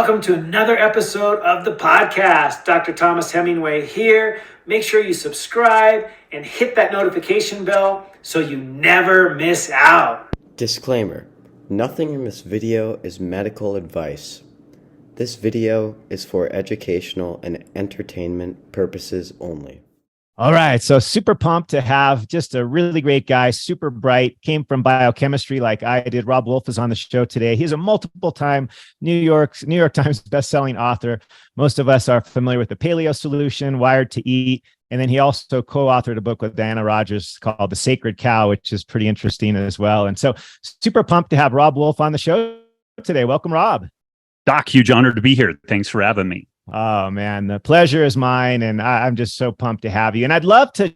Welcome to another episode of the podcast. Dr. Thomas Hemingway here. Make sure you subscribe and hit that notification bell so you never miss out. Disclaimer: nothing in this video is medical advice. This video is for educational and entertainment purposes only. All right. So super pumped to have just a really great guy, super bright, came from biochemistry like I did. Robb Wolf is on the show today. He's a multiple-time New York Times bestselling author. Most of us are familiar with the Paleo Solution, Wired to Eat. And then he also co-authored a book with Diana Rogers called The Sacred Cow, which is pretty interesting as well. And so super pumped to have Robb Wolf on the show today. Welcome, Robb. Doc, huge honor to be here. Thanks for having me. Oh, man, the pleasure is mine. And I'm just so pumped to have you. And I'd love to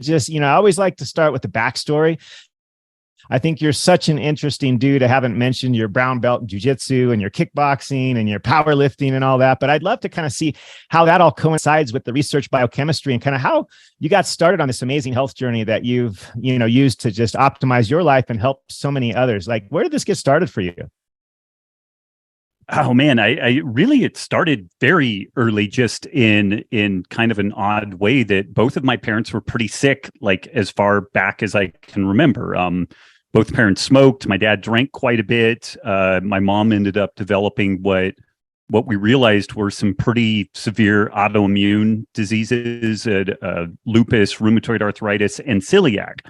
just, I always like to start with the backstory. I think you're such an interesting dude. I haven't mentioned your brown belt in jiu-jitsu and your kickboxing and your powerlifting and all that, but I'd love to kind of see how that all coincides with the research biochemistry and kind of how you got started on this amazing health journey that you've, used to just optimize your life and help so many others. Like, where did this get started for you? Oh man, it started very early, just in kind of an odd way that both of my parents were pretty sick, like as far back as I can remember. Both parents smoked. My dad drank quite a bit. My mom ended up developing what we realized were some pretty severe autoimmune diseases, lupus, rheumatoid arthritis, and celiac.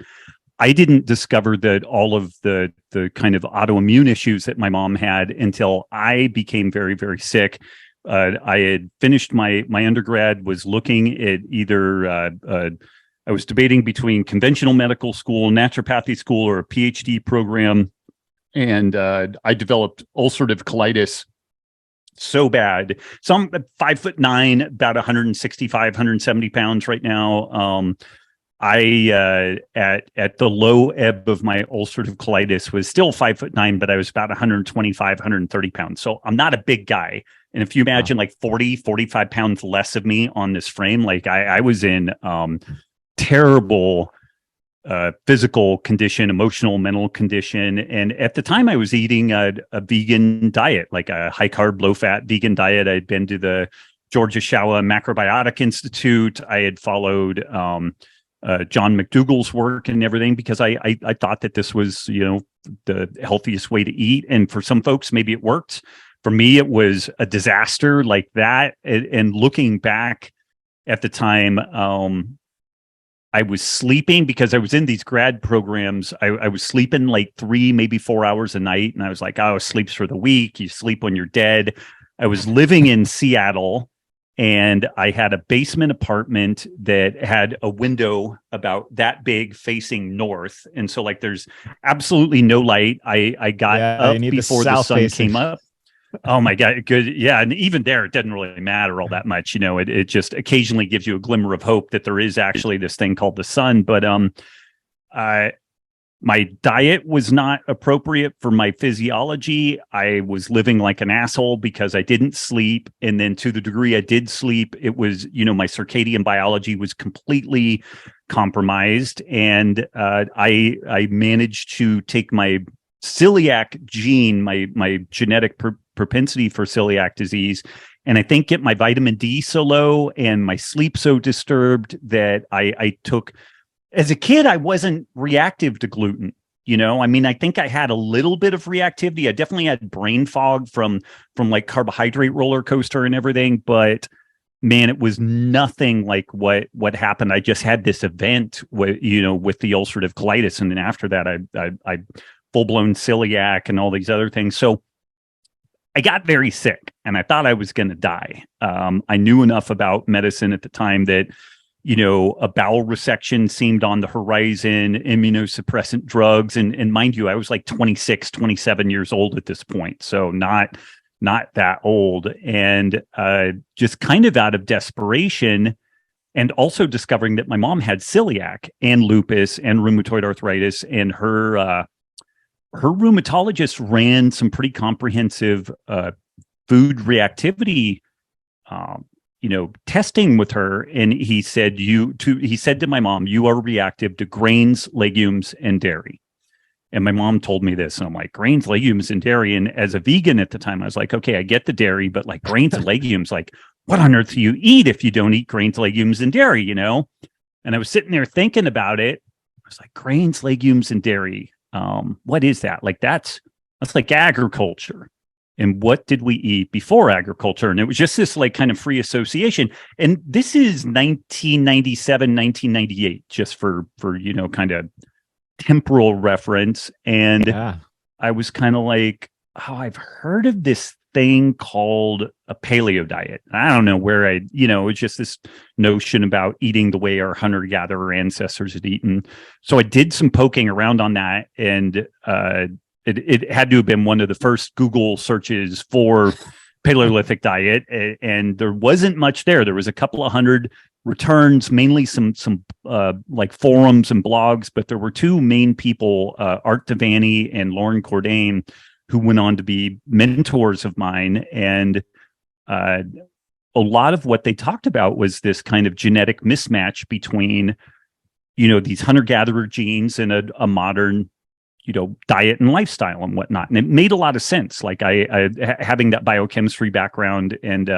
I didn't discover that all of the kind of autoimmune issues that my mom had until I became very, very sick. I had finished my undergrad, was looking at either I was debating between conventional medical school, naturopathy school, or a PhD program. And I developed ulcerative colitis so bad. So I'm 5'9", about 165, 170 pounds right now. I at the low ebb of my ulcerative colitis was still 5'9", but I was about 125, 130 pounds. So I'm not a big guy. And if you imagine like 40, 45 pounds less of me on this frame, like I was in terrible physical condition, emotional, mental condition. And at the time I was eating a vegan diet, like a high carb, low fat vegan diet. I'd been to the Georgia Shawa Macrobiotic Institute. I had followed John McDougall's work and everything, because I thought that this was, the healthiest way to eat. And for some folks, maybe it worked. For me, it was a disaster like that. And looking back at the time, I was sleeping because I was in these grad programs. I was sleeping like 3, maybe 4 hours a night. And I was like, oh, sleep's for the weak. You sleep when you're dead. I was living in Seattle, and I had a basement apartment that had a window about that big facing north. And so like there's absolutely no light. I got up before the sun came up. Oh my God. Good. Yeah. And even there, it doesn't really matter all that much. It just occasionally gives you a glimmer of hope that there is actually this thing called the sun. But my diet was not appropriate for my physiology. I was living like an asshole because I didn't sleep. And then to the degree I did sleep, it was, my circadian biology was completely compromised. And I managed to take my celiac gene, my genetic propensity for celiac disease, and I think get my vitamin D so low and my sleep so disturbed that I took. As a kid, I wasn't reactive to gluten. I think I had a little bit of reactivity. I definitely had brain fog from like carbohydrate roller coaster and everything. But man, it was nothing like what happened. I just had this event with the ulcerative colitis, and then after that, I full blown celiac and all these other things. So I got very sick, and I thought I was going to die. I knew enough about medicine at the time that a bowel resection seemed on the horizon, immunosuppressant drugs. And mind you, I was like 26, 27 years old at this point. So not that old. And just kind of out of desperation, and also discovering that my mom had celiac and lupus and rheumatoid arthritis, and her rheumatologist ran some pretty comprehensive food reactivity testing with her. And he said to my mom, you are reactive to grains, legumes, and dairy. And my mom told me this, and I'm like, grains, legumes, and dairy. And as a vegan at the time, I was like, okay, I get the dairy, but like grains and legumes, like what on earth do you eat if you don't eat grains, legumes, and dairy, you know? And I was sitting there thinking about it. I was like, grains, legumes, and dairy. What is that? Like that's like agriculture. And what did we eat before agriculture? And it was just this like kind of free association. And this is 1997, 1998, just for you know, kind of temporal reference. And Yeah. I was kind of like, oh, I've heard of this thing called a paleo diet. I don't know where it's just this notion about eating the way our hunter-gatherer ancestors had eaten. So I did some poking around on that, and it had to have been one of the first Google searches for Paleolithic diet, and there wasn't much there. There was a couple of hundred returns, mainly some like forums and blogs, but there were two main people, Art Devaney and Lauren Cordain, who went on to be mentors of mine. And a lot of what they talked about was this kind of genetic mismatch between, you know, these hunter-gatherer genes and a modern, you know, diet and lifestyle and whatnot. And it made a lot of sense. Like I having that biochemistry background and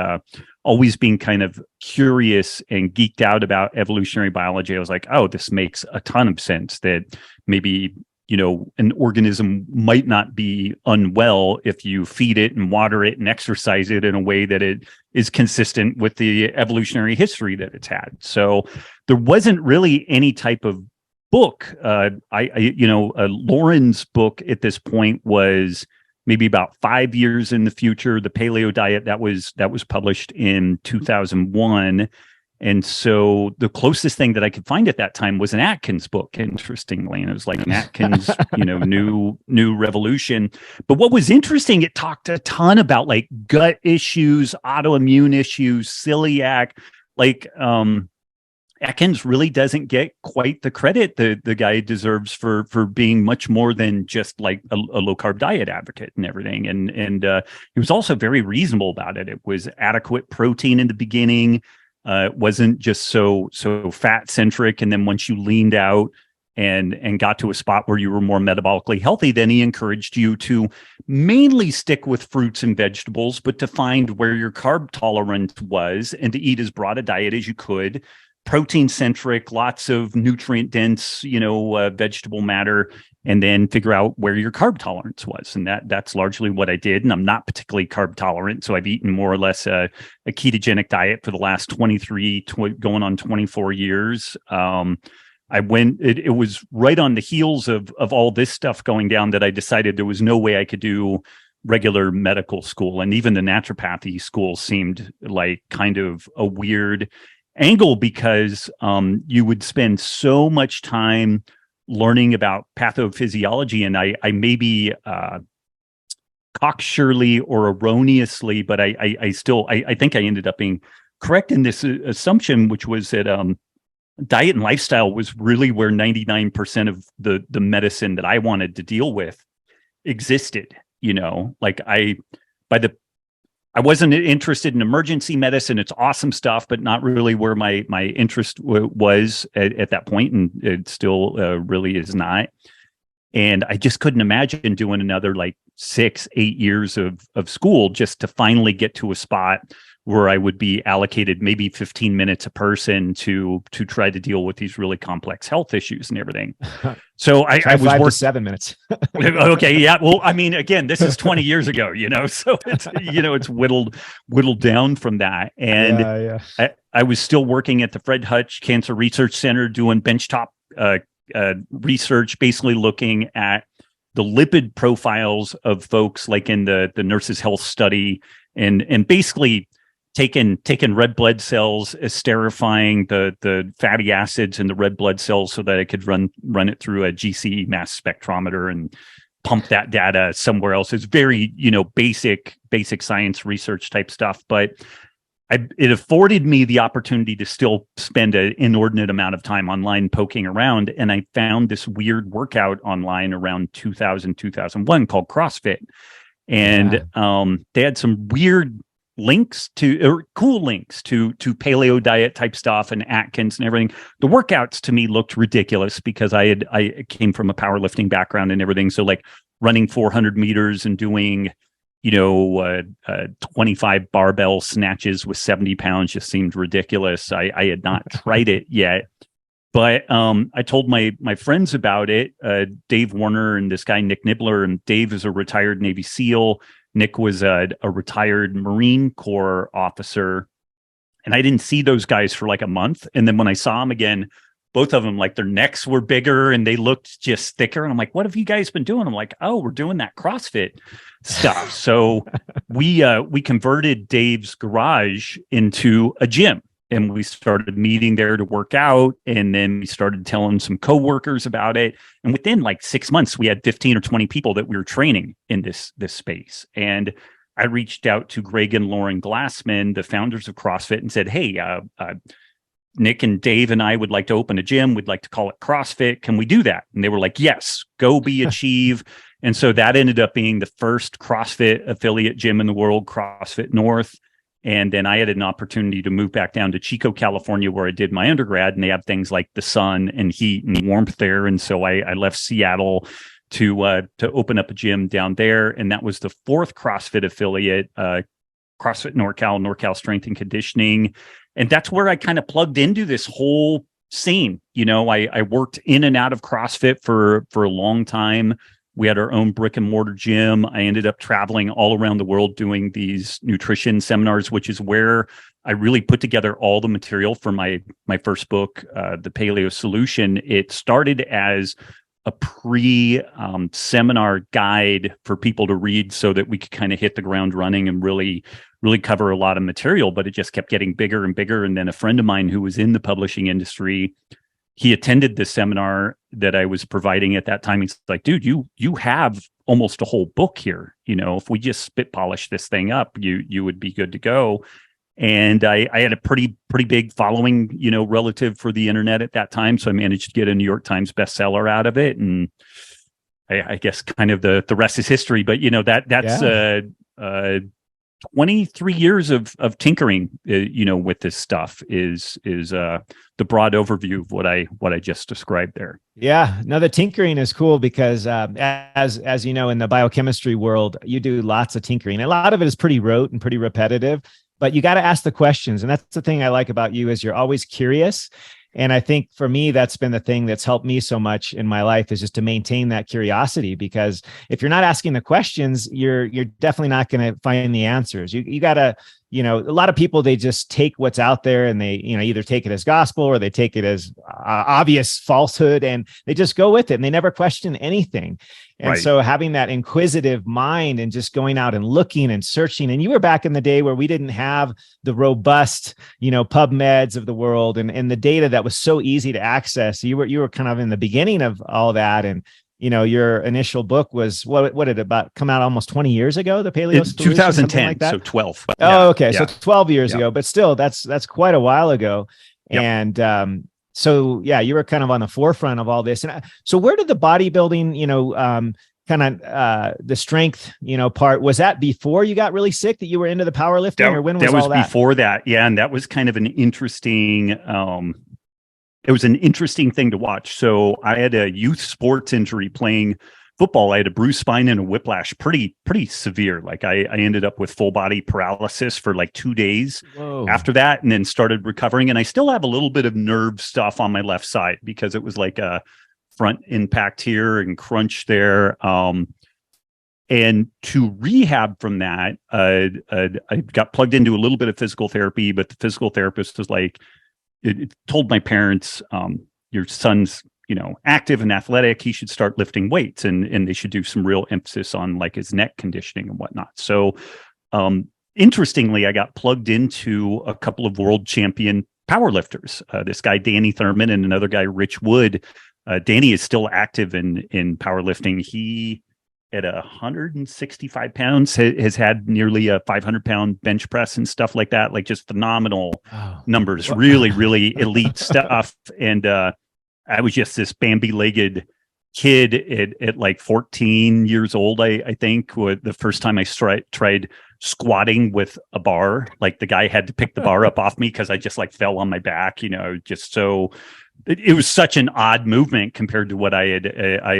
always being kind of curious and geeked out about evolutionary biology, I was like, oh, this makes a ton of sense that maybe, you know, an organism might not be unwell if you feed it and water it and exercise it in a way that it is consistent with the evolutionary history that it's had. So there wasn't really any type of book. Lauren's book at this point was maybe about 5 years in the future. The Paleo Diet that was published in 2001. And so the closest thing that I could find at that time was an Atkins book, interestingly. And it was like an Atkins, new revolution. But what was interesting, it talked a ton about like gut issues, autoimmune issues, celiac, like Atkins really doesn't get quite the credit the guy deserves for being much more than just like a low carb diet advocate and everything. And he was also very reasonable about it. It was adequate protein in the beginning. It wasn't just so fat centric. And then once you leaned out and got to a spot where you were more metabolically healthy, then he encouraged you to mainly stick with fruits and vegetables, but to find where your carb tolerance was and to eat as broad a diet as you could. Protein centric, lots of nutrient dense, vegetable matter, and then figure out where your carb tolerance was. And that's largely what I did. And I'm not particularly carb tolerant. So I've eaten more or less a ketogenic diet for the last 23, going on 24 years. It was right on the heels of all this stuff going down that I decided there was no way I could do regular medical school. And even the naturopathy school seemed like kind of a weird angle because you would spend so much time learning about pathophysiology, and I maybe cocksurely or erroneously, but I think I ended up being correct in this assumption, which was that diet and lifestyle was really where 99% of the medicine that I wanted to deal with existed. I wasn't interested in emergency medicine. It's awesome stuff, but not really where my interest was at that point, and it still really is not. And I just couldn't imagine doing another 6-8 years of school just to finally get to a spot where I would be allocated maybe 15 minutes a person to try to deal with these really complex health issues and everything. So I was 5 to 7 minutes. Okay. Yeah. Well, I mean, again, this is 20 years ago, so it's, it's whittled down from that. And I was still working at the Fred Hutch Cancer Research Center doing benchtop research, basically looking at the lipid profiles of folks like in the Nurses Health Study and basically taking red blood cells, esterifying the fatty acids in the red blood cells so that I could run it through a GC mass spectrometer and pump that data somewhere else. It's very, basic science research type stuff, but it afforded me the opportunity to still spend an inordinate amount of time online poking around. And I found this weird workout online around 2000, 2001 called CrossFit. And they had some weird links to, or cool links to paleo diet type stuff and Atkins and everything. The workouts to me looked ridiculous because I came from a powerlifting background and everything. So like running 400 meters and doing, 25 barbell snatches with 70 pounds just seemed ridiculous. I had not tried it yet. But I told my friends about it, Dave Warner and this guy, Nick Nibbler. And Dave is a retired Navy SEAL. Nick was a retired Marine Corps officer. And I didn't see those guys for like a month. And then when I saw them again, both of them, like their necks were bigger and they looked just thicker. And I'm like, what have you guys been doing? I'm like, oh, we're doing that CrossFit stuff. So we converted Dave's garage into a gym. And we started meeting there to work out. And then we started telling some coworkers about it. And within like 6 months, we had 15 or 20 people that we were training in this space. And I reached out to Greg and Lauren Glassman, the founders of CrossFit, and said, hey, Nick and Dave and I would like to open a gym. We'd like to call it CrossFit. Can we do that? And they were like, yes, go be Achieve. And so that ended up being the first CrossFit affiliate gym in the world, CrossFit North. And then I had an opportunity to move back down to Chico, California, where I did my undergrad, and they have things like the sun and heat and warmth there. And so I left Seattle to open up a gym down there. And that was the fourth CrossFit affiliate, CrossFit NorCal Strength and Conditioning. And that's where I kind of plugged into this whole scene. I worked in and out of CrossFit for a long time. We had our own brick and mortar gym. I ended up traveling all around the world doing these nutrition seminars, which is where I really put together all the material for my first book, The Paleo Solution. It started as a pre-seminar guide for people to read so that we could kind of hit the ground running and really cover a lot of material, but it just kept getting bigger and bigger. And then a friend of mine who was in the publishing industry, he attended the seminar that I was providing at that time. He's like, dude, you have almost a whole book here. If we just spit polish this thing up, you would be good to go. And I had a pretty big following, relative for the internet at that time. So I managed to get a New York Times bestseller out of it. And I guess kind of the rest is history. But, that's 23 years of tinkering, with this stuff is the broad overview of what I just described there. Yeah, no, the tinkering is cool because as you know, in the biochemistry world, you do lots of tinkering. A lot of it is pretty rote and pretty repetitive, but you got to ask the questions. And that's the thing I like about you is you're always curious. And I think for me, that's been the thing that's helped me so much in my life is just to maintain that curiosity, because if you're not asking the questions, you're definitely not going to find the answers. You got to, a lot of people, they just take what's out there and they, either take it as gospel or they take it as obvious falsehood and they just go with it and they never question anything. And right. So having that inquisitive mind and just going out and looking and searching, and you were back in the day where we didn't have the robust, PubMeds of the world and the data that was so easy to access. You were kind of in the beginning of all that. And, your initial book was what did it about come out almost 20 years ago, the Paleo Solution? 2010, like that? so 12. Oh, okay. Yeah. So 12 years ago, but still that's quite a while ago. Yep. And, so yeah, you were kind of on the forefront of all this. And so where did the bodybuilding, the strength, part, was that before you got really sick that you were into the powerlifting, or when was all that? That was before that. Yeah. And that was kind of an interesting, it was an interesting thing to watch. So I had a youth sports injury playing football. I had a bruised spine and a whiplash, pretty severe. Like I ended up with full body paralysis for like 2 days after that, and then started recovering. And I still have a little bit of nerve stuff on my left side because it was like a front impact here and crunch there. And to rehab from that, I got plugged into a little bit of physical therapy, but the physical therapist was like, it told my parents, your son's, active and athletic, he should start lifting weights and they should do some real emphasis on like his neck conditioning and whatnot. So, interestingly, I got plugged into a couple of world champion powerlifters, this guy, Danny Thurman, and another guy, Rich Wood. Danny is still active in powerlifting. He, at 165 pounds, has had nearly a 500-pound bench press and stuff like that, like just phenomenal numbers, really elite stuff. And I was just this Bambi-legged kid at like 14 years old, I think, the first time I tried squatting with a bar. Like the guy had to pick the bar up off me because I just like fell on my back, just so it was such an odd movement compared to what I had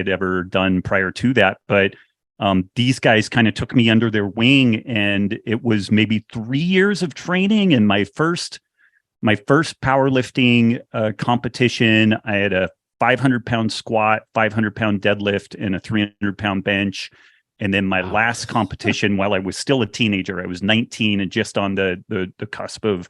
ever done prior to that. But these guys kind of took me under their wing, and it was maybe 3 years of training. And my first powerlifting competition, I had a 500-pound squat, 500-pound deadlift, and a 300-pound bench. And then my last competition, while I was still a teenager, I was 19 and just on the cusp of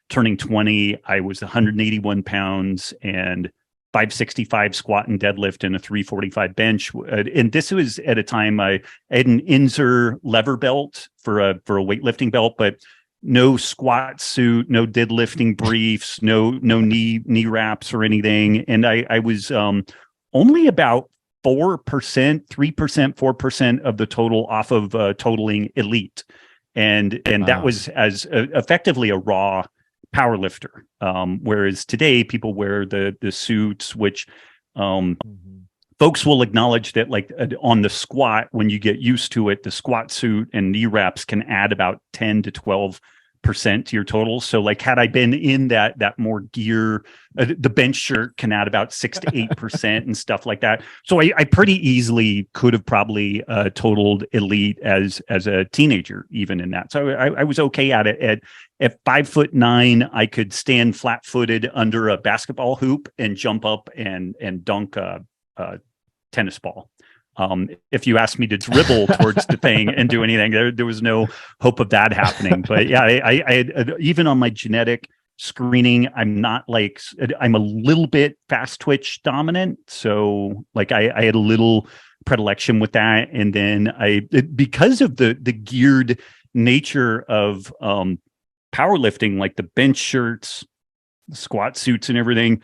turning 20, I was 181 pounds and 565 squat and deadlift and a 345 bench. And this was at a time I had an Inzer lever belt for a weightlifting belt, but no squat suit, no deadlifting briefs, no knee wraps or anything. And I was only about 4%, 3%, 4% of the total off of totaling elite. And that was as effectively a raw powerlifter. Whereas today people wear the suits, which folks will acknowledge that like on the squat, when you get used to it, the squat suit and knee wraps can add about 10 to 12% to your total. So like had I been in that more gear, the bench shirt can add about 6 to 8% and stuff like that. So I pretty easily could have probably totaled elite as a teenager, even in that. So I was okay at it. At 5'9", I could stand flat-footed under a basketball hoop and jump up and dunk a tennis ball. If you asked me to dribble towards the thing and do anything, there was no hope of that happening. But yeah, I had, even on my genetic screening, I'm a little bit fast twitch dominant. So like I had a little predilection with that. And then because of the geared nature of powerlifting, like the bench shirts, the squat suits and everything,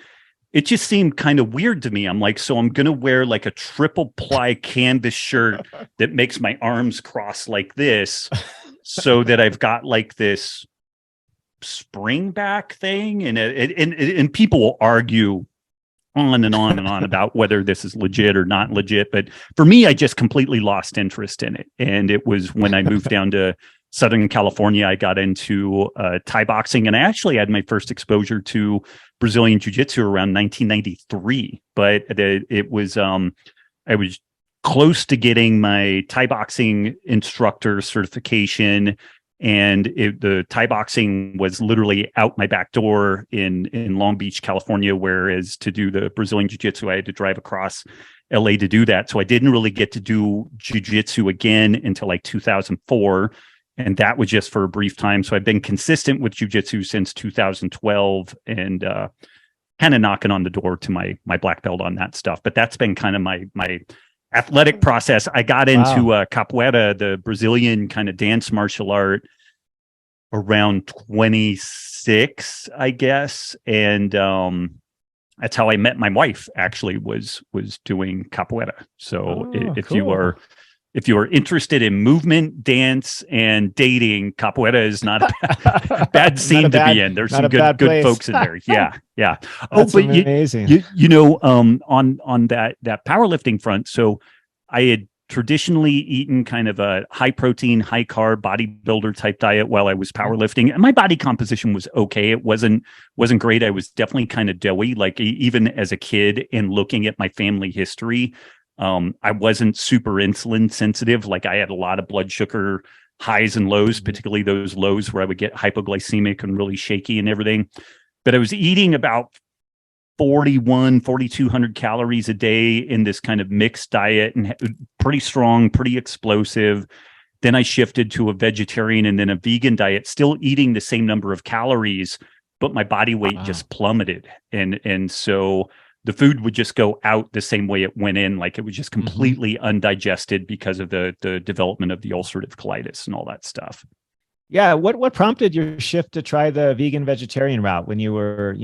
it just seemed kind of weird to me. I'm like, so I'm going to wear like a triple ply canvas shirt that makes my arms cross like this so that I've got like this spring back thing. And people will argue on and on and on about whether this is legit or not legit. But for me, I just completely lost interest in it. And it was when I moved down to Southern California, I got into Thai boxing, and I actually had my first exposure to Brazilian Jiu-Jitsu around 1993. But it was I was close to getting my Thai boxing instructor certification, and the Thai boxing was literally out my back door in Long Beach, California. Whereas to do the Brazilian Jiu-Jitsu, I had to drive across LA to do that. So I didn't really get to do Jiu-Jitsu again until like 2004. And that was just for a brief time. So I've been consistent with jiu-jitsu since 2012 and kind of knocking on the door to my black belt on that stuff. But that's been kind of my athletic process. I got into capoeira, the Brazilian kind of dance martial art, around 26, I guess. And that's how I met my wife, actually, was doing capoeira. So if you are interested in movement, dance, and dating, capoeira is not a bad scene to be in. There's some good folks in there. Yeah, yeah. That's amazing. On that powerlifting front, so I had traditionally eaten kind of a high protein, high carb bodybuilder type diet while I was powerlifting, and my body composition was okay. It wasn't great. I was definitely kind of doughy, like even as a kid. And looking at my family history, I wasn't super insulin sensitive. Like I had a lot of blood sugar highs and lows, particularly those lows where I would get hypoglycemic and really shaky and everything. But I was eating about 4,200 calories a day in this kind of mixed diet, and pretty strong, pretty explosive. Then I shifted to a vegetarian and then a vegan diet, still eating the same number of calories, but my body weight just plummeted. And so the food would just go out the same way it went in. Like it was just completely undigested because of the development of the ulcerative colitis and all that stuff. Yeah. What prompted your shift to try the vegan vegetarian route when you were,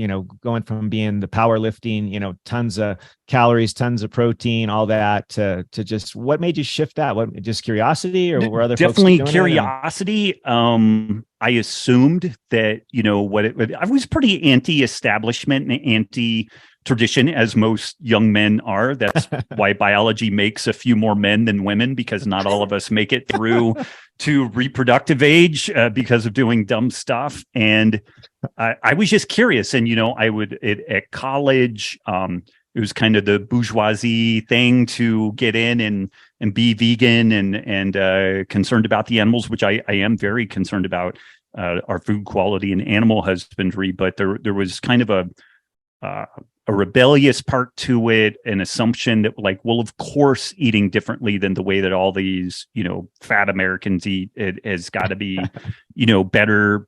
going from being the powerlifting, tons of calories, tons of protein, all that to just what made you shift that? What, just curiosity, or were other definitely folks curiosity. I assumed that, I was pretty anti-establishment and anti tradition, as most young men are. That's why biology makes a few more men than women, because not all of us make it through to reproductive age because of doing dumb stuff. And I was just curious. And, at college, it was kind of the bourgeoisie thing to get in and be vegan and concerned about the animals, which I am very concerned about our food quality and animal husbandry. But there was kind of a rebellious part to it, an assumption that, like, well, of course, eating differently than the way that all these, fat Americans eat, it has got to be, better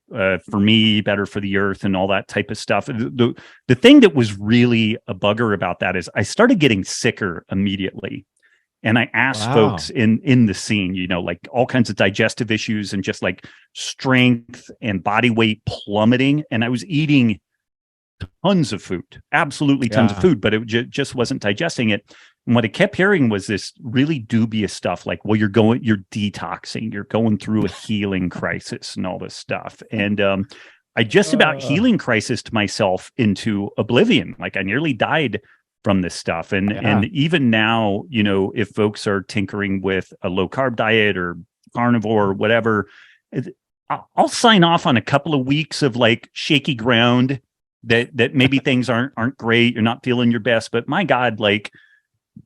for me, better for the earth, and all that type of stuff. The thing that was really a bugger about that is I started getting sicker immediately. And I asked folks in the scene, like all kinds of digestive issues and just like strength and body weight plummeting. And I was eating tons of food, absolutely tons of food, but it just wasn't digesting it. And what I kept hearing was this really dubious stuff, like, well, you're detoxing, you're going through a healing crisis and all this stuff. And I just about healing crisis to myself into oblivion. Like, I nearly died from this stuff. And even now, if folks are tinkering with a low carb diet or carnivore or whatever, I'll sign off on a couple of weeks of like shaky ground that maybe things aren't great. You're not feeling your best, but my God, like,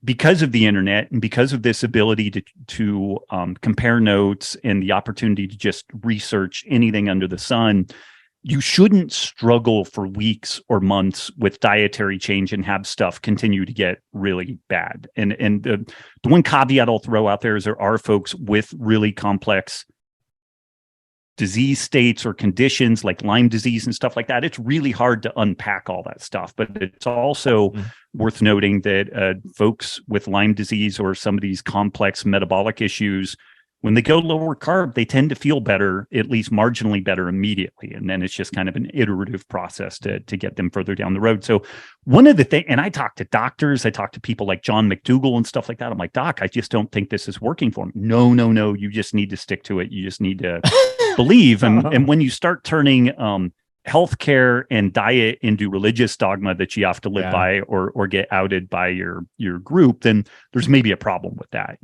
because of the internet and because of this ability to compare notes and the opportunity to just research anything under the sun, you shouldn't struggle for weeks or months with dietary change and have stuff continue to get really bad. And the one caveat I'll throw out there is there are folks with really complex disease states or conditions like Lyme disease and stuff like that. It's really hard to unpack all that stuff, but it's also worth noting that folks with Lyme disease or some of these complex metabolic issues, when they go lower carb, they tend to feel better, at least marginally better immediately. And then it's just kind of an iterative process to get them further down the road. So one of the things, and I talk to doctors, I talk to people like John McDougall and stuff like that. I'm like, Doc, I just don't think this is working for me. No. You just need to stick to it. You just need to believe. And when you start turning healthcare and diet into religious dogma that you have to live by or get outed by your group, then there's maybe a problem with that,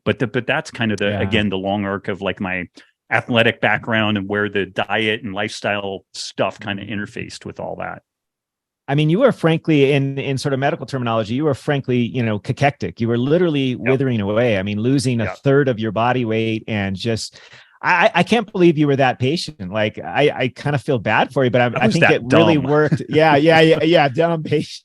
but that's kind of again, the long arc of like my athletic background and where the diet and lifestyle stuff kind of interfaced with all that. I mean, you were frankly, in sort of medical terminology, you were frankly, cachectic. You were literally withering away. I mean, losing a third of your body weight and just, I can't believe you were that patient. Like, I kind of feel bad for you, but I think it really worked. Yeah. Dumb patient.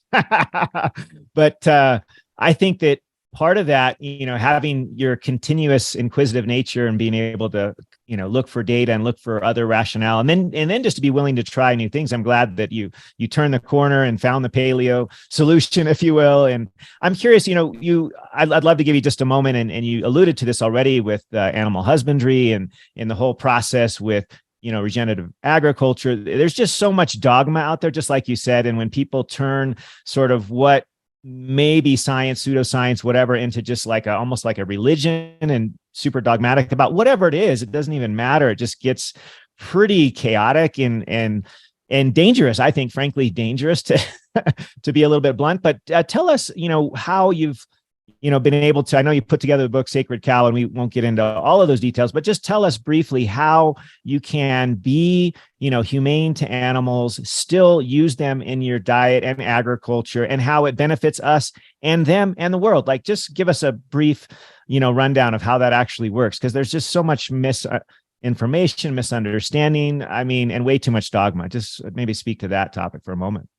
But I think that part of that, having your continuous inquisitive nature and being able to, look for data and look for other rationale, and then just to be willing to try new things. I'm glad that you turned the corner and found the paleo solution, if you will. And I'm curious, I'd love to give you just a moment, and you alluded to this already with animal husbandry and in the whole process with regenerative agriculture. There's just so much dogma out there, just like you said. And when people turn sort of what maybe science, pseudoscience, whatever, into just like almost like a religion and super dogmatic about whatever it is, it doesn't even matter. It just gets pretty chaotic and dangerous. I think, frankly, dangerous to to be a little bit blunt. But tell us, how you've been able to, I know you put together the book Sacred Cow, and we won't get into all of those details, but just tell us briefly how you can be, humane to animals, still use them in your diet and agriculture, and how it benefits us and them and the world. Like, just give us a brief, rundown of how that actually works. Cause there's just so much misinformation, misunderstanding. I mean, and way too much dogma. Just maybe speak to that topic for a moment.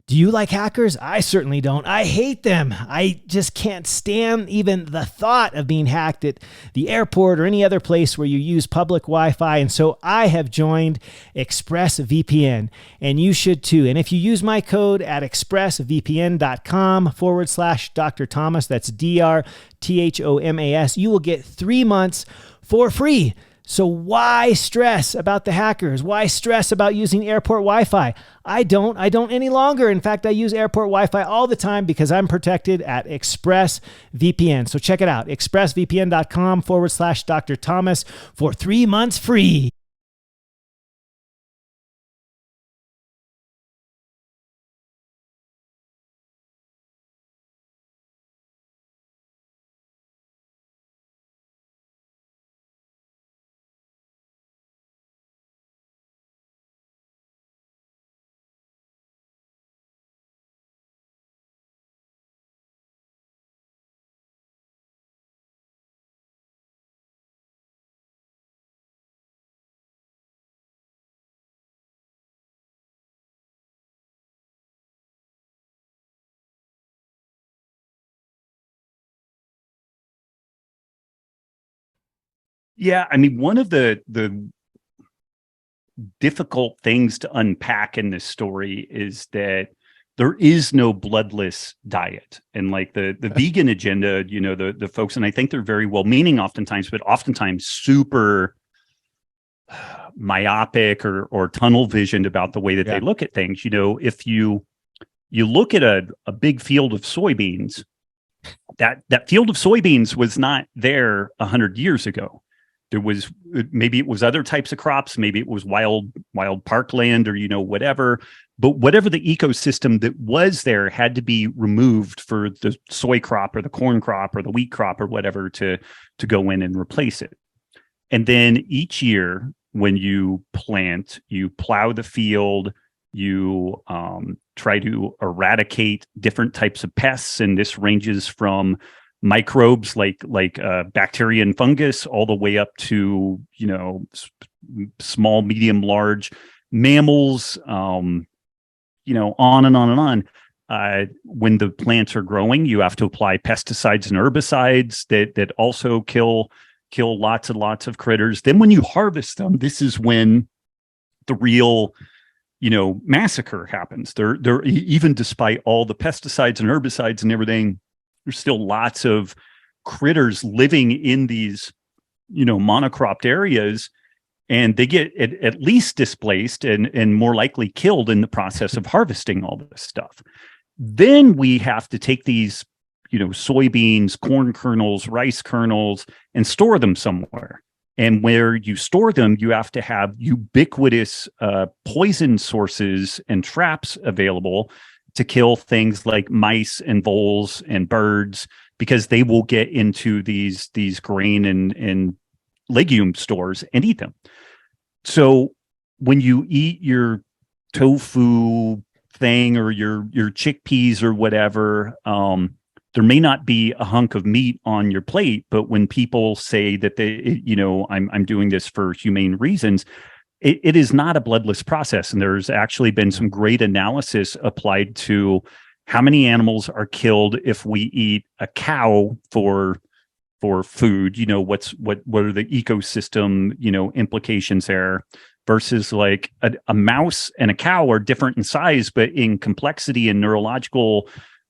Do you like hackers? I certainly don't. I hate them. I just can't stand even the thought of being hacked at the airport or any other place where you use public Wi-Fi. And so I have joined ExpressVPN, and you should too. And if you use my code at expressvpn.com/Dr. Thomas, that's DrThomas, you will get 3 months for free. So why stress about the hackers? Why stress about using airport Wi-Fi? I don't any longer. In fact, I use airport Wi-Fi all the time because I'm protected at ExpressVPN. So check it out, expressvpn.com/Dr. Thomas for 3 months free. Yeah, I mean, one of the difficult things to unpack in this story is that there is no bloodless diet. And like the vegan agenda, the folks, and I think they're very well meaning oftentimes, but oftentimes super myopic or tunnel visioned about the way that they look at things. If you look at a big field of soybeans, that field of soybeans was not there 100 years ago. There was, maybe it was other types of crops, maybe it was wild parkland or whatever, but whatever the ecosystem that was there had to be removed for the soy crop or the corn crop or the wheat crop or whatever to go in and replace it. And then each year when you plant, you plow the field, you try to eradicate different types of pests, and this ranges from microbes like bacteria and fungus all the way up to small, medium, large mammals, on and on and on. When the plants are growing, you have to apply pesticides and herbicides that also kill lots and lots of critters. Then when you harvest them, this is when the real massacre happens. There even despite all the pesticides and herbicides and everything, there's still lots of critters living in these monocropped areas, and they get at least displaced and more likely killed in the process of harvesting all this stuff. Then we have to take these soybeans, corn kernels, rice kernels, and store them somewhere. And where you store them, you have to have ubiquitous poison sources and traps available to kill things like mice and voles and birds, because they will get into these grain and legume stores and eat them. So when you eat your tofu thing or your chickpeas or whatever, there may not be a hunk of meat on your plate, but when people say that I'm doing this for humane reasons, it is not a bloodless process. And there's actually been some great analysis applied to how many animals are killed if we eat a cow for food. What are the ecosystem, implications there, versus like a mouse and a cow are different in size, but in complexity and neurological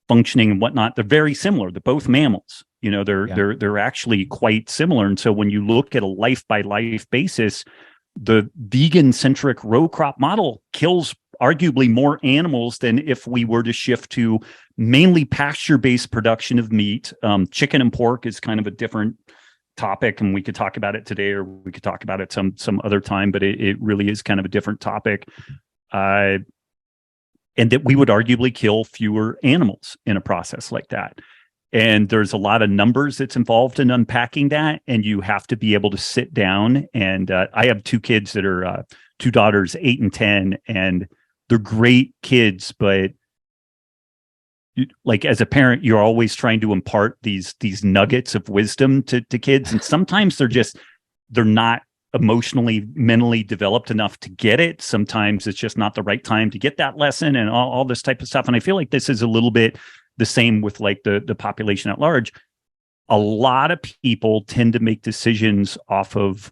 functioning and whatnot, they're very similar. They're both mammals. They're actually quite similar. And so when you look at a life by life basis, the vegan centric row crop model kills arguably more animals than if we were to shift to mainly pasture based production of meat. Chicken and pork is kind of a different topic, and we could talk about it today, or we could talk about it some other time, but it really is kind of a different topic. And that we would arguably kill fewer animals in a process like that. And there's a lot of numbers that's involved in unpacking that. And you have to be able to sit down. And I have two kids that are two daughters, 8 and 10, and they're great kids. But like as a parent, you're always trying to impart these nuggets of wisdom to kids. And sometimes they're not emotionally, mentally developed enough to get it. Sometimes it's just not the right time to get that lesson and all this type of stuff. And I feel like this is a little bit the same with like the population at large. A lot of people tend to make decisions off of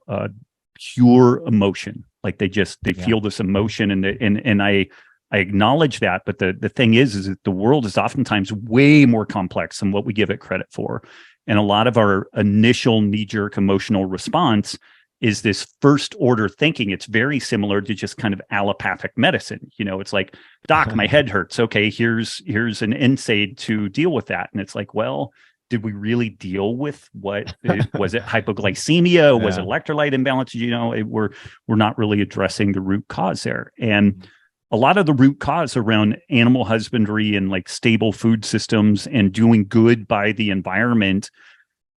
pure emotion. Like they feel this emotion, and I acknowledge that. But the thing is that the world is oftentimes way more complex than what we give it credit for. And a lot of our initial knee-jerk emotional response is this first order thinking. It's very similar to just kind of allopathic medicine. It's like, doc, my head hurts. Okay, here's an NSAID to deal with that. And it's like, well, did we really deal with what was it? Hypoglycemia? Was it electrolyte imbalance? We're not really addressing the root cause there. And a lot of the root cause around animal husbandry and like stable food systems and doing good by the environment,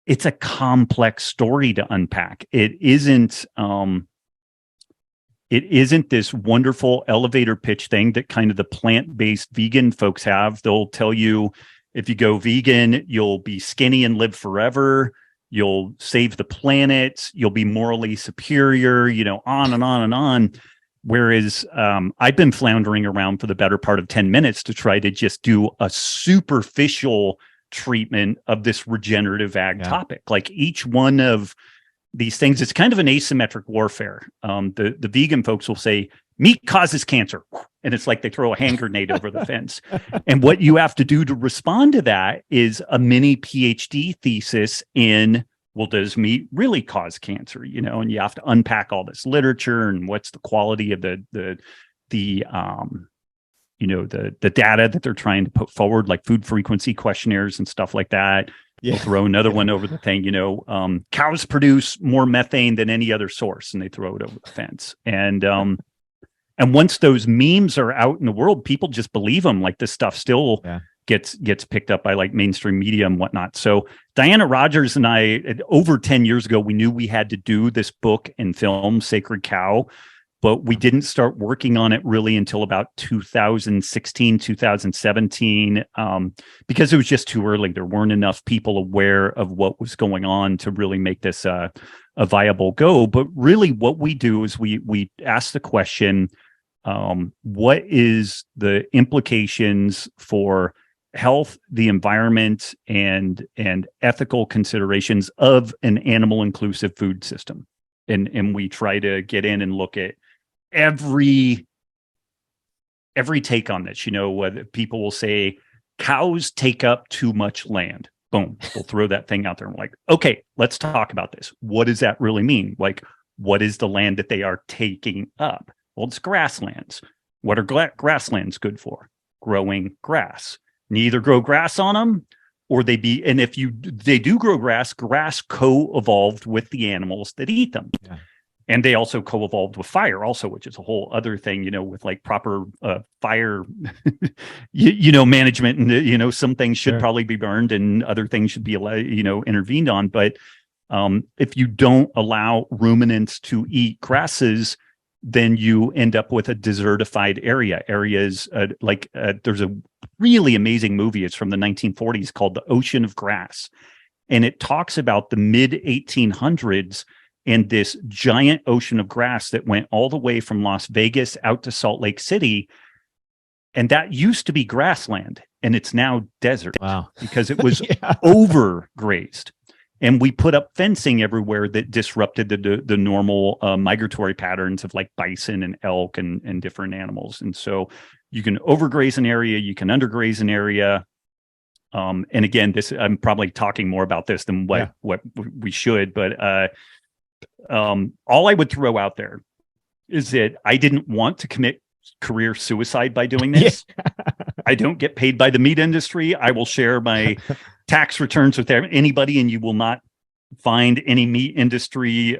it's a complex story to unpack. It isn't this wonderful elevator pitch thing that kind of the plant-based vegan folks have. They'll tell you, if you go vegan, you'll be skinny and live forever. You'll save the planet. You'll be morally superior, on and on and on. Whereas I've been floundering around for the better part of 10 minutes to try to just do a superficial treatment of this regenerative ag topic. Like each one of these things. It's kind of an asymmetric warfare. The vegan folks will say meat causes cancer, and it's like they throw a hand grenade over the fence. And what you have to do to respond to that is a mini PhD thesis in, well, does meat really cause cancer? You know, and you have to unpack all this literature and what's the quality of the data that they're trying to put forward, like food frequency questionnaires and stuff like that. Yeah. They'll throw another one over the thing, cows produce more methane than any other source, and they throw it over the fence. And once those memes are out in the world, people just believe them. Like, this stuff still gets picked up by like mainstream media and whatnot. So Diana Rogers and I, over 10 years ago, we knew we had to do this book and film, Sacred Cow, but we didn't start working on it really until about 2016, 2017, because it was just too early. There weren't enough people aware of what was going on to really make this a viable go. But really what we do is we ask the question, what is the implications for health, the environment, and ethical considerations of an animal inclusive food system? And we try to get in and look at every take on this. Whether people will say cows take up too much land. Boom, we'll throw that thing out there and we're like, okay, let's talk about this. What does that really mean? Like, what is the land that they are taking up? Well, it's grasslands. What are grasslands good for? Growing grass. Neither grow grass on them, or they do grow grass co-evolved with the animals that eat them. Yeah. And they also co-evolved with fire also, which is a whole other thing, with like proper fire, management. And, some things should probably be burned and other things should be, intervened on. But if you don't allow ruminants to eat grasses, then you end up with a desertified areas there's a really amazing movie. It's from the 1940s called The Ocean of Grass. And it talks about the mid 1800s and this giant ocean of grass that went all the way from Las Vegas out to Salt Lake City. And that used to be grassland, and it's now desert. Wow. Because it was overgrazed. And we put up fencing everywhere that disrupted the normal migratory patterns of like bison and elk and different animals. And so you can overgraze an area, you can undergraze an area. And again, I'm probably talking more about this than what we should, but all I would throw out there is that I didn't want to commit career suicide by doing this. I don't get paid by the meat industry. I will share my tax returns with anybody, and you will not find any meat industry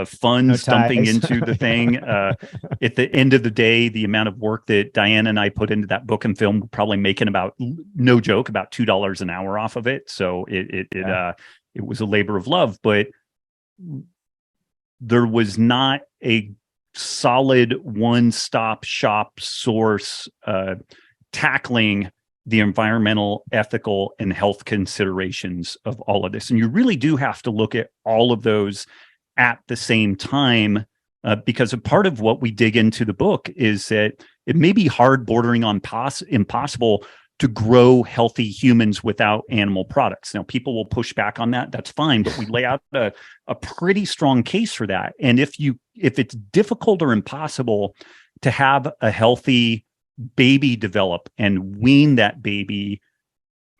funds dumping into the thing. At the end of the day, the amount of work that Diane and I put into that book and film, we're probably making about $2 an hour off of it. So it was a labor of love, but there was not a solid one-stop shop source tackling the environmental, ethical, and health considerations of all of this. And you really do have to look at all of those at the same time, because a part of what we dig into the book is that it may be hard, bordering on impossible, to grow healthy humans without animal products. Now, people will push back on that. That's fine, but we lay out a pretty strong case for that. And if it's difficult or impossible to have a healthy baby develop and wean that baby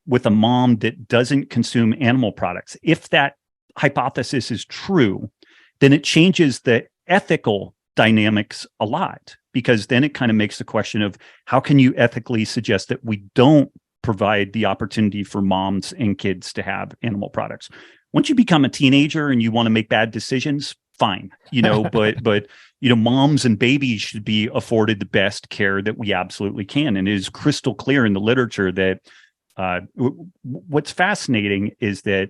with a mom that doesn't consume animal products, if that hypothesis is true, then it changes the ethical dynamics a lot, because then it kind of makes the question of how can you ethically suggest that we don't provide the opportunity for moms and kids to have animal products. Once you become a teenager and you want to make bad decisions, fine, but moms and babies should be afforded the best care that we absolutely can. And it is crystal clear in the literature that what's fascinating is that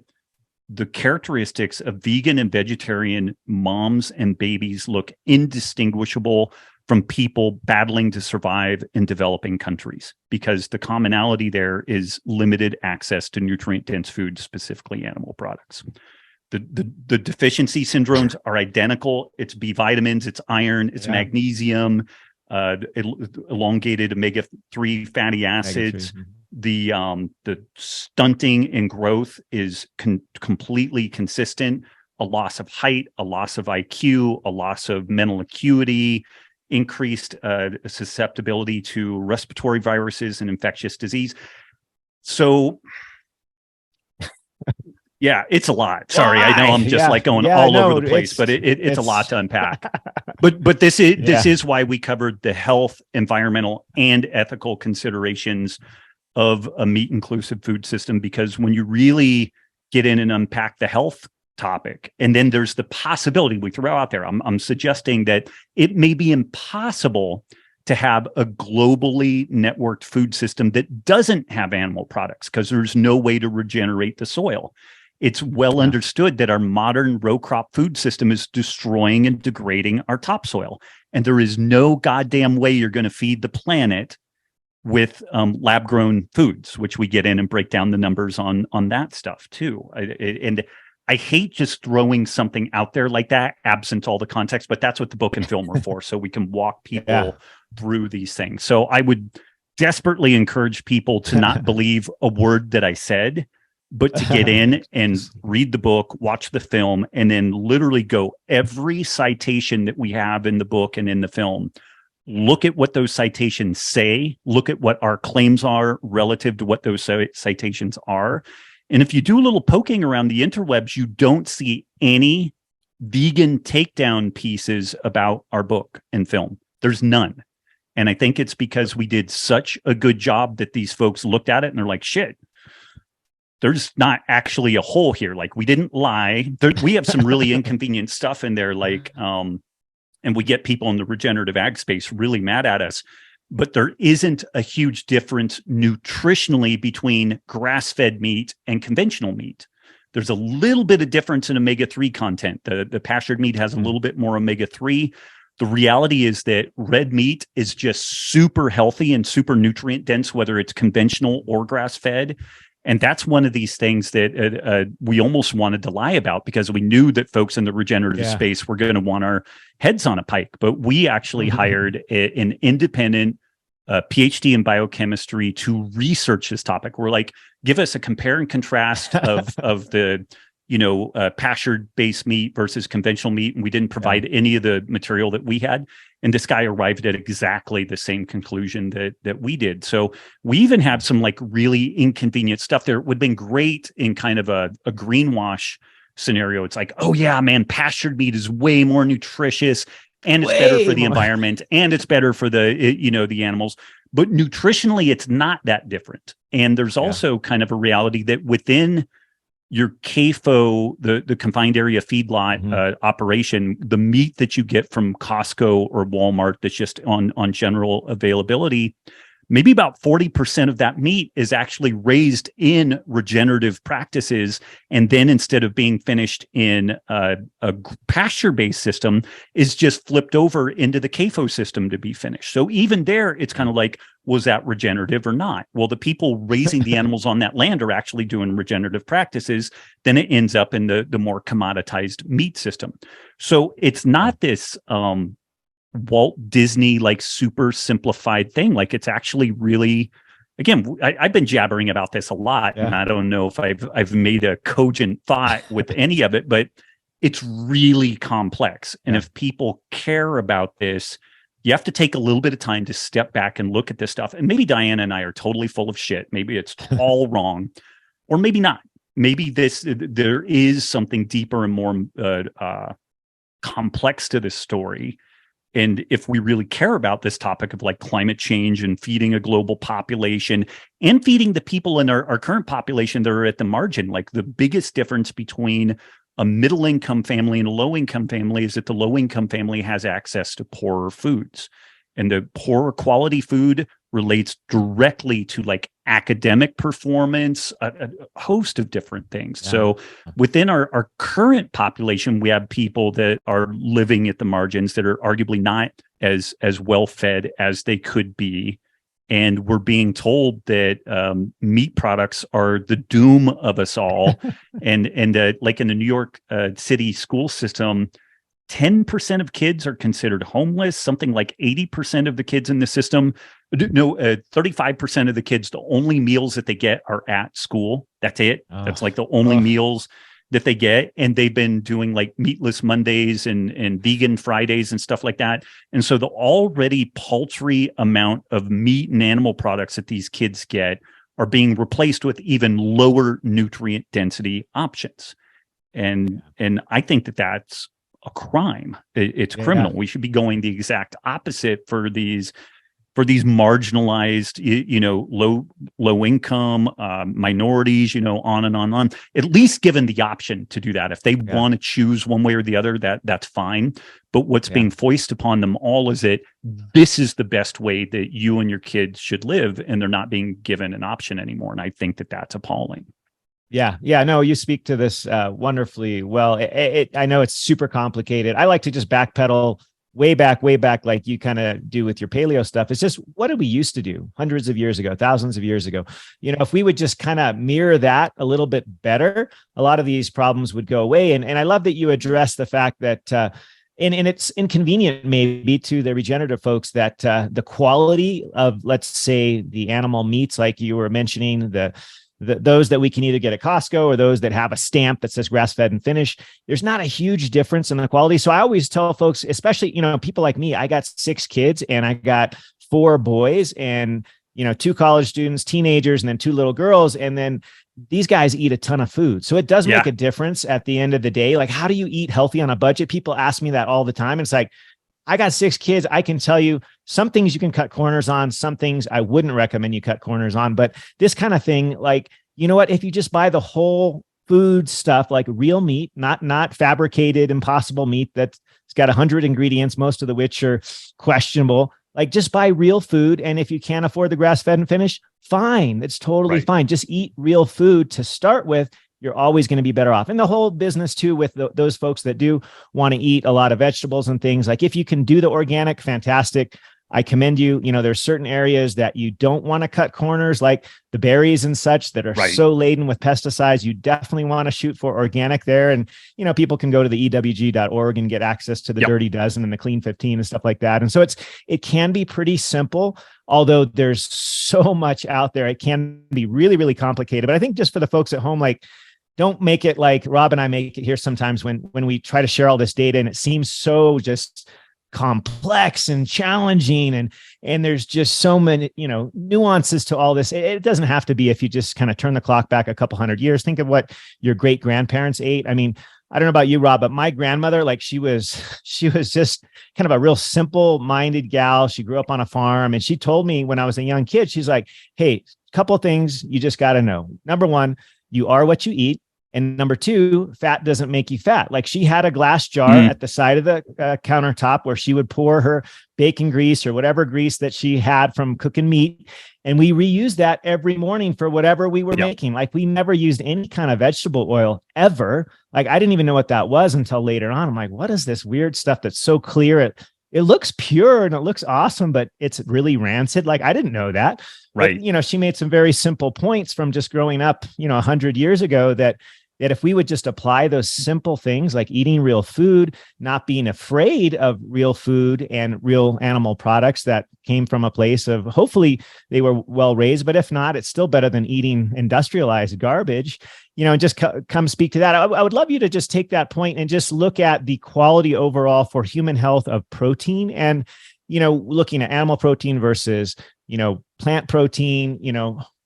the characteristics of vegan and vegetarian moms and babies look indistinguishable from people battling to survive in developing countries, because the commonality there is limited access to nutrient-dense food, specifically animal products. The deficiency syndromes are identical. It's B vitamins, it's iron, it's magnesium, elongated omega-3 fatty acids. The stunting in growth is completely consistent. a loss of height, a loss of IQ, a loss of mental acuity, increased susceptibility to respiratory viruses and infectious disease. So yeah, it's a lot. Sorry, I know I'm just like going all over the place, but it's a lot to unpack. But this is why we covered the health, environmental, and ethical considerations of a meat inclusive food system, because when you really get in and unpack the health topic, and then there's the possibility we throw out there, I'm suggesting that it may be impossible to have a globally networked food system that doesn't have animal products, because there's no way to regenerate the soil. It's well understood that our modern row crop food system is destroying and degrading our topsoil. And there is no goddamn way you're going to feed the planet with lab grown foods, which we get in and break down the numbers on that stuff too. And I hate just throwing something out there like that, absent all the context, but that's what the book and film are for. So we can walk people through these things. So I would desperately encourage people to not believe a word that I said, but to get in and read the book, watch the film, and then literally go every citation that we have in the book and in the film. Look at what those citations say. Look at what our claims are relative to what those citations are. And if you do a little poking around the interwebs, you don't see any vegan takedown pieces about our book and film. There's none. And I think it's because we did such a good job that these folks looked at it and they're like, shit, there's not actually a hole here. Like, we didn't lie. We have some really inconvenient stuff in there. Like, and we get people in the regenerative ag space really mad at us, but there isn't a huge difference nutritionally between grass-fed meat and conventional meat. There's a little bit of difference in omega-3 content. The pastured meat has a little bit more omega-3. The reality is that red meat is just super healthy and super nutrient dense, whether it's conventional or grass-fed. And that's one of these things that we almost wanted to lie about, because we knew that folks in the regenerative space were going to want our heads on a pike. But we actually hired an independent PhD in biochemistry to research this topic. We're like, give us a compare and contrast of the pastured-based meat versus conventional meat, and we didn't provide any of the material that we had. And this guy arrived at exactly the same conclusion that we did. So we even have some like really inconvenient stuff there. It would have been great in kind of a greenwash scenario. It's like, oh yeah, man, pastured meat is way more nutritious, and it's better for the environment, and it's better for the animals. But nutritionally, it's not that different. And there's also kind of a reality that within your CAFO, the confined area feedlot operation, the meat that you get from Costco or Walmart that's just on general availability, maybe about 40% of that meat is actually raised in regenerative practices. And then instead of being finished in a pasture-based system, is just flipped over into the CAFO system to be finished. So even there, it's kind of like, was that regenerative or not? Well, the people raising the animals on that land are actually doing regenerative practices. Then it ends up in the more commoditized meat system. So it's not this Walt Disney like super simplified thing. Like, it's actually really, again, I've been jabbering about this a lot, and I don't know if I've made a cogent thought with any of it, but it's really complex. And if people care about this, you have to take a little bit of time to step back and look at this stuff. And maybe Diana and I are totally full of shit. Maybe it's all wrong, or maybe not. Maybe there is something deeper and more complex to this story. And if we really care about this topic of like climate change and feeding a global population and feeding the people in our current population that are at the margin, like the biggest difference between a middle income family and a low income family is that the low income family has access to poorer foods, and the poorer quality food relates directly to like academic performance, a host of different things. So within our current population, we have people that are living at the margins that are arguably not as well fed as they could be. And we're being told that meat products are the doom of us all. and like in the New York City school system, 10% of kids are considered homeless. Something like 80% of the kids in the system, 35% of the kids, the only meals that they get are at school. That's it. That's like the only meals. that they get, and they've been doing like meatless Mondays and vegan Fridays and stuff like that. And so the already paltry amount of meat and animal products that these kids get are being replaced with even lower nutrient density options. And I think that that's a crime. It's criminal. We should be going the exact opposite for these marginalized, low income minorities, on and on and on. At least given the option to do that. If they want to choose one way or the other, that's fine. But what's being foisted upon them all is that this is the best way that you and your kids should live, and they're not being given an option anymore. And I think that that's appalling. Yeah. No, you speak to this wonderfully well. I know it's super complicated. I like to just backpedal way back, like you kind of do with your paleo stuff. It's just, what did we used to do hundreds of years ago, thousands of years ago? If we would just kind of mirror that a little bit better, a lot of these problems would go away. And I love that you address the fact that, and it's inconvenient maybe to the regenerative folks that the quality of, let's say, the animal meats, like you were mentioning, those that we can either get at Costco or those that have a stamp that says grass-fed and finished, there's not a huge difference in the quality. So I always tell folks, especially, people like me, I got 6 kids and I got 4 boys and, 2 college students, teenagers, and then 2 little girls. And then these guys eat a ton of food. So it does make a difference at the end of the day. Like, how do you eat healthy on a budget? People ask me that all the time. And it's like, I got 6 kids. I can tell you some things you can cut corners on, some things I wouldn't recommend you cut corners on. But this kind of thing, like, you know what, if you just buy the whole food stuff, like real meat, not fabricated, impossible meat that's got 100 ingredients, most of which are questionable, like just buy real food. And if you can't afford the grass-fed and finished, fine. It's totally fine. Just eat real food to start with. You're always going to be better off. And the whole business too, with those folks that do want to eat a lot of vegetables and things, like if you can do the organic, fantastic. I commend you. There's certain areas that you don't want to cut corners, like the berries and such that are so laden with pesticides. You definitely want to shoot for organic there. And, people can go to the ewg.org and get access to the Dirty Dozen and the Clean 15 and stuff like that. And so it can be pretty simple, although there's so much out there. It can be really, really complicated. But I think just for the folks at home, like, don't make it like Rob and I make it here sometimes when we try to share all this data and it seems so just complex and challenging and there's just so many nuances to all this. It doesn't have to be. If you just kind of turn the clock back a couple hundred years, think of what your great grandparents ate. I mean, I don't know about you, Rob, but my grandmother, like she was just kind of a real simple minded gal. She grew up on a farm and she told me when I was a young kid, she's like, hey, a couple of things you just got to know. Number one, you are what you eat. And number 2, fat doesn't make you fat. Like she had a glass jar at the side of the countertop where she would pour her bacon grease or whatever grease that she had from cooking meat. And we reused that every morning for whatever we were making. Like we never used any kind of vegetable oil ever. Like I didn't even know what that was until later on. I'm like, what is this weird stuff that's so clear? It looks pure and it looks awesome, but it's really rancid. Like I didn't know that. Right. But, she made some very simple points from just growing up, 100 years ago that if we would just apply those simple things like eating real food, not being afraid of real food and real animal products that came from a place of hopefully they were well raised, but if not, it's still better than eating industrialized garbage, and just come speak to that. I would love you to just take that point and just look at the quality overall for human health of protein and, looking at animal protein versus, plant protein,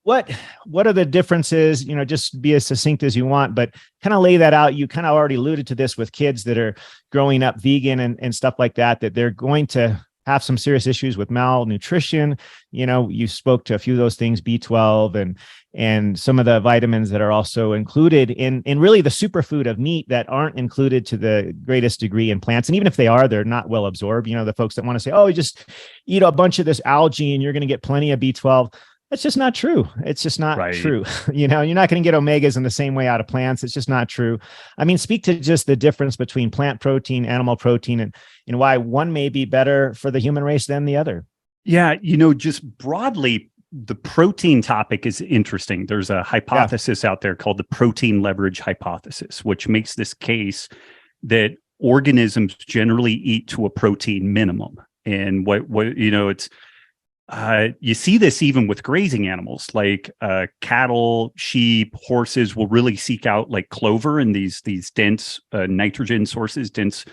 what are the differences, just be as succinct as you want, but kind of lay that out. You kind of already alluded to this with kids that are growing up vegan and stuff like that they're going to have some serious issues with malnutrition. You spoke to a few of those things, B12 and some of the vitamins that are also included in really the superfood of meat that aren't included to the greatest degree in plants. And even if they are, they're not well absorbed. The folks that want to say, oh, you just eat a bunch of this algae and you're going to get plenty of B12. That's just not true. It's just not true. You're not going to get omegas in the same way out of plants. It's just not true. I mean, speak to just the difference between plant protein, animal protein, and why one may be better for the human race than the other. Yeah. Just broadly, the protein topic is interesting. There's a hypothesis out there called the protein leverage hypothesis, which makes this case that organisms generally eat to a protein minimum. And it's You see this even with grazing animals like cattle, sheep, horses will really seek out like clover and these dense nitrogen sources, dense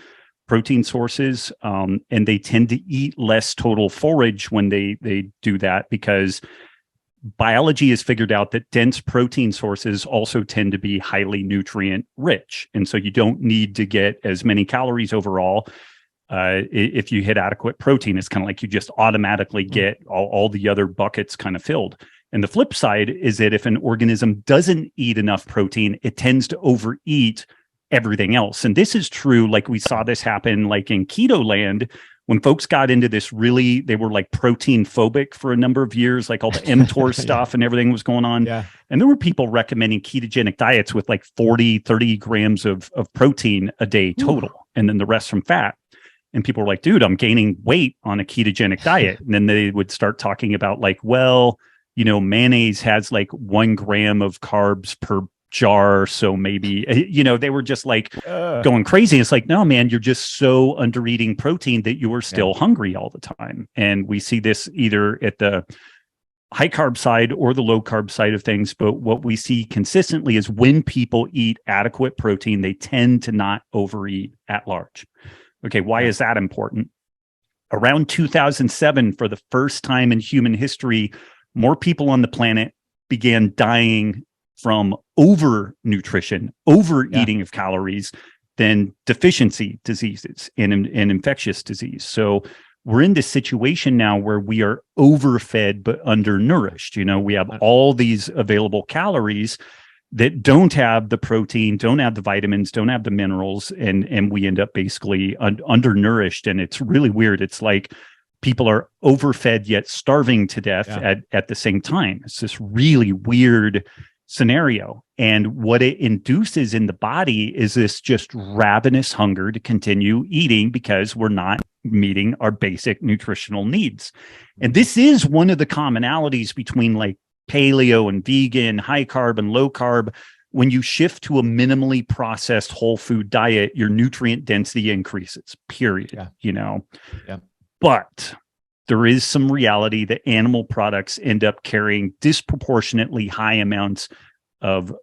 protein sources, and they tend to eat less total forage when they do that, because biology has figured out that dense protein sources also tend to be highly nutrient rich, and so you don't need to get as many calories overall. If you hit adequate protein, it's kind of like you just automatically get all the other buckets kind of filled. And the flip side is that if an organism doesn't eat enough protein, it tends to overeat everything else. And this is true. Like we saw this happen like in keto land, when folks got into this really, they were like protein phobic for a number of years, like all the mTOR stuff and everything was going on. Yeah. And there were people recommending ketogenic diets with like 40, 30 grams of protein a day total, and then the rest from fat. And people were like, dude, I'm gaining weight on a ketogenic diet. And then they would start talking about like, well, you know, mayonnaise has like 1 gram of carbs per jar. So maybe, you know, they were just like going crazy. It's like, no, man, you're just so under eating protein that you are still hungry all the time. And we see this either at the high carb side or the low carb side of things. But what we see consistently is when people eat adequate protein, they tend to not overeat at large. Okay, why is that important? Around 2007, for the first time in human history, more people on the planet began dying from overnutrition, overeating of calories, than deficiency diseases and infectious disease. So we're in this situation now where we are overfed but undernourished. You know, we have all these available calories that don't have the protein, don't have the vitamins, don't have the minerals, and we end up basically undernourished. And it's really weird. It's like people are overfed yet starving to death at the same time. It's this really weird scenario. And what it induces in the body is this just ravenous hunger to continue eating because we're not meeting our basic nutritional needs. And this is one of the commonalities between like paleo and vegan, high carb and low carb. When you shift to a minimally processed whole food diet, your nutrient density increases, period. You know, but there is some reality that animal products end up carrying disproportionately high amounts of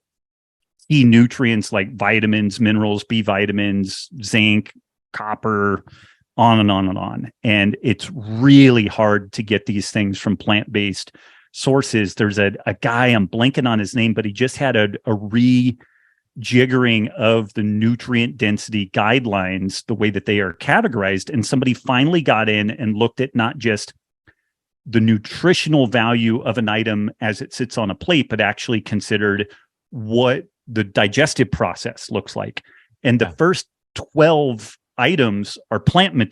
key nutrients like vitamins, minerals, B vitamins, zinc, copper, on and on and on. And it's really hard to get these things from plant-based sources. There's a guy, I'm blanking on his name, but he just had a rejiggering of the nutrient density guidelines, the way that they are categorized. And somebody finally got in and looked at not just the nutritional value of an item as it sits on a plate, but actually considered what the digestive process looks like. And the first 12 items are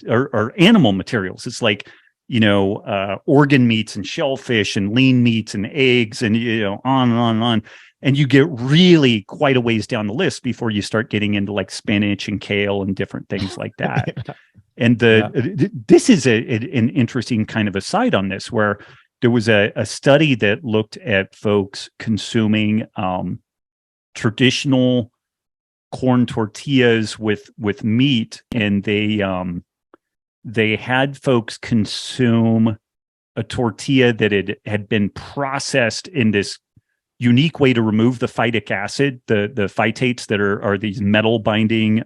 or animal materials. It's like, you know, organ meats and shellfish and lean meats and eggs and, you know, on and on and on. And you get really quite a ways down the list before you start getting into like spinach and kale and different things like that. And this is an interesting kind of aside on this, where there was a study that looked at folks consuming traditional corn tortillas with meat, and they had folks consume a tortilla that had been processed in this unique way to remove the phytic acid, the phytates that are these metal binding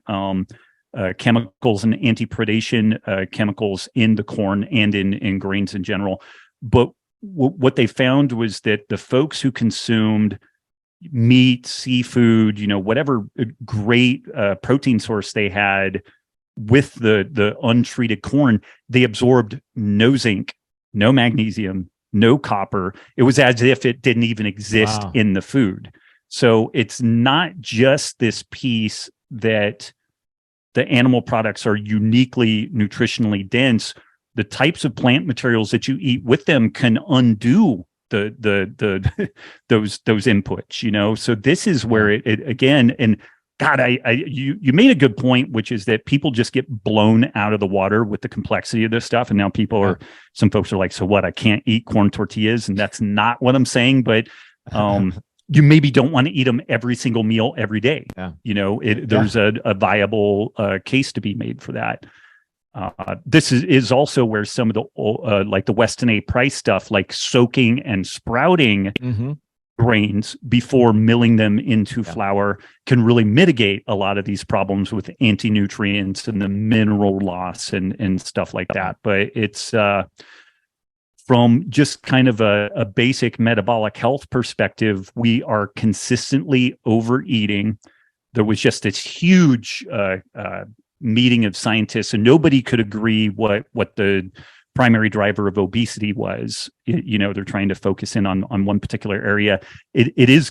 chemicals and antipredation chemicals in the corn and in grains in general. But what they found was that the folks who consumed meat, seafood, you know, whatever great protein source they had with the untreated corn, they absorbed no zinc, no magnesium, no copper. It was as if it didn't even exist in the food. So it's not just this piece that the animal products are uniquely nutritionally dense. The types of plant materials that you eat with them can undo those inputs, you know. So this is where it again, and God, you made a good point, which is that people just get blown out of the water with the complexity of this stuff. And now some folks are like, so what? I can't eat corn tortillas, and that's not what I'm saying. But you maybe don't want to eat them every single meal every day. You know, there's a viable case to be made for that. This is also where some of the like the Weston A. Price stuff, like soaking and sprouting grains before milling them into flour, can really mitigate a lot of these problems with anti-nutrients and the mineral loss and stuff like that. But it's from just kind of a basic metabolic health perspective, we are consistently overeating. There was just this huge meeting of scientists, and nobody could agree what the primary driver of obesity was. They're trying to focus in on one particular area. It is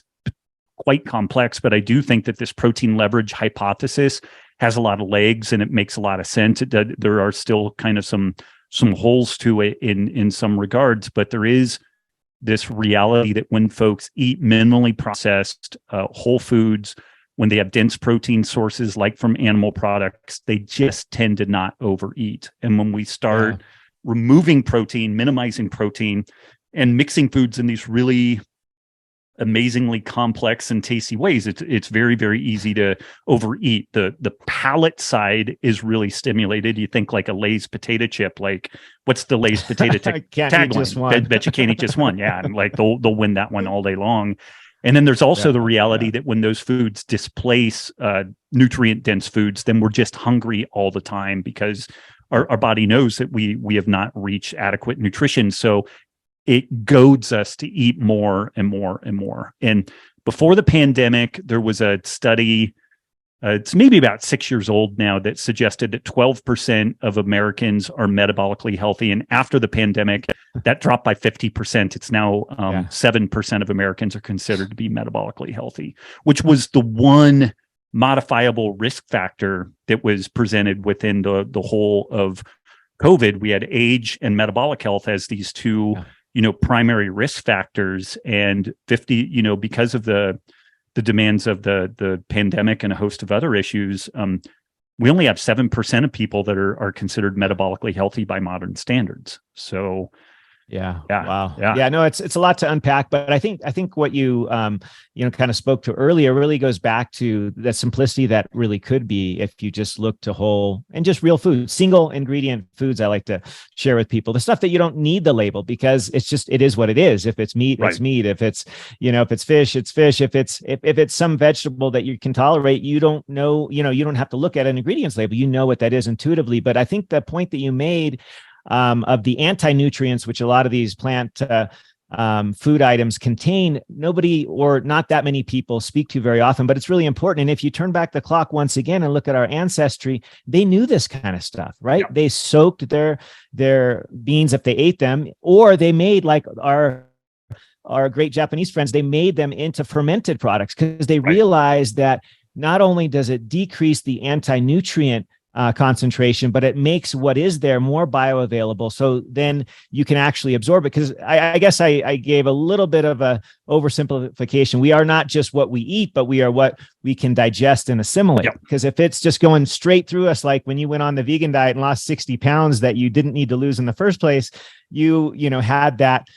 quite complex, but I do think that this protein leverage hypothesis has a lot of legs, and it makes a lot of sense. There are still kind of some holes to it in some regards, but there is this reality that when folks eat minimally processed whole foods, when they have dense protein sources like from animal products, they just tend to not overeat. And when we start removing protein, minimizing protein, and mixing foods in these really amazingly complex and tasty ways, it's very, very easy to overeat. The palate side is really stimulated. You think like a Lay's potato chip, like what's the Lay's potato tagline? Bet you can't eat just one. Yeah, and like they'll win that one all day long. And then there's also the reality that when those foods displace nutrient dense foods, then we're just hungry all the time because our body knows that we have not reached adequate nutrition. So it goads us to eat more and more and more. And before the pandemic, there was a study, it's maybe about 6 years old now, that suggested that 12% of Americans are metabolically healthy. And after the pandemic, that dropped by 50%. It's now 7% of Americans are considered to be metabolically healthy, which was the one modifiable risk factor that was presented within the whole of COVID. We had age and metabolic health as these two primary risk factors, and 50, because of the demands of the pandemic and a host of other issues, we only have 7% of people that are considered metabolically healthy by modern standards. So wow. No, it's a lot to unpack, but I think what you kind of spoke to earlier really goes back to the simplicity that really could be if you just look to whole and just real food, single ingredient foods. I like to share with people the stuff that you don't need the label, because it is what it is. If it's meat, it's meat. If it's if it's fish, it's fish. If it's some vegetable that you can tolerate, you don't know, you don't have to look at an ingredients label. You know what that is intuitively. But I think the point that you made of the anti-nutrients, which a lot of these plant food items contain, nobody or not that many people speak to very often, but it's really important. And if you turn back the clock once again and look at our ancestry, they knew this kind of stuff, right? Yep. They soaked their beans if they ate them, or they made, like our great Japanese friends, they made them into fermented products because they realized that not only does it decrease the anti-nutrient concentration, but it makes what is there more bioavailable. So then you can actually absorb it. Because I guess I gave a little bit of a oversimplification. We are not just what we eat, but we are what we can digest and assimilate. Because if it's just going straight through us, like when you went on the vegan diet and lost 60 pounds that you didn't need to lose in the first place, you had that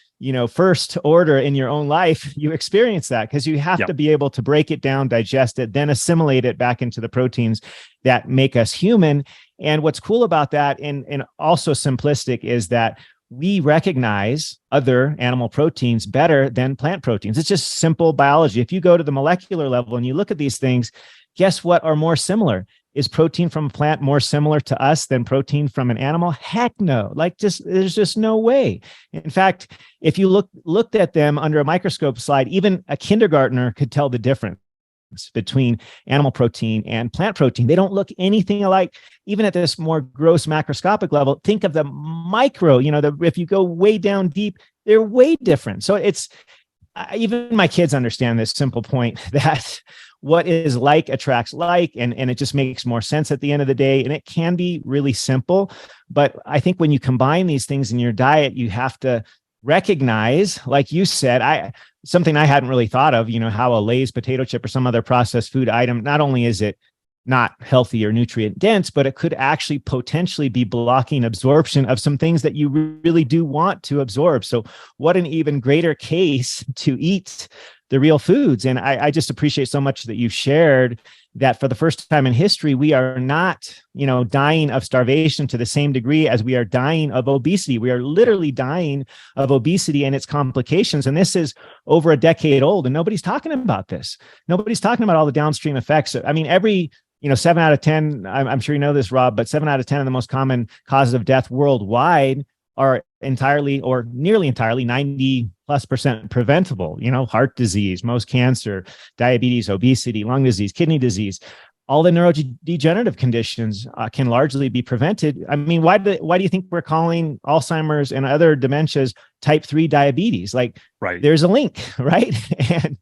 first order in your own life, you experience that because you have to be able to break it down, digest it, then assimilate it back into the proteins that make us human. And what's cool about that, and also simplistic, is that we recognize other animal proteins better than plant proteins. It's just simple biology. If you go to the molecular level and you look at these things, guess what are more similar? Is protein from a plant more similar to us than protein from an animal? Heck no. There's just no way. In fact, if you looked at them under a microscope slide, even a kindergartner could tell the difference between animal protein and plant protein. They don't look anything alike, even at this more gross macroscopic level. Think of the micro, if you go way down deep, they're way different. So it's, even my kids understand this simple point that what is like attracts like, and it just makes more sense at the end of the day. And it can be really simple, but I think when you combine these things in your diet, you have to recognize, like you said, something I hadn't really thought of, how a Lay's potato chip or some other processed food item, not only is it not healthy or nutrient dense, but it could actually potentially be blocking absorption of some things that you really do want to absorb. So what an even greater case to eat the real foods. And I just appreciate so much that you've shared that for the first time in history, we are not, dying of starvation to the same degree as we are dying of obesity. We are literally dying of obesity and its complications. And this is over a decade old, and nobody's talking about this. Nobody's talking about all the downstream effects. I mean, every 7 out of 10, I'm sure you know this, Rob, but 7 out of 10 of the most common causes of death worldwide are entirely or nearly entirely 90+% preventable. Heart disease, most cancer, diabetes, obesity, lung disease, kidney disease, all the neurodegenerative conditions can largely be prevented. I mean, why do you think we're calling Alzheimer's and other dementias type 3 diabetes? Right. There's a link, right? And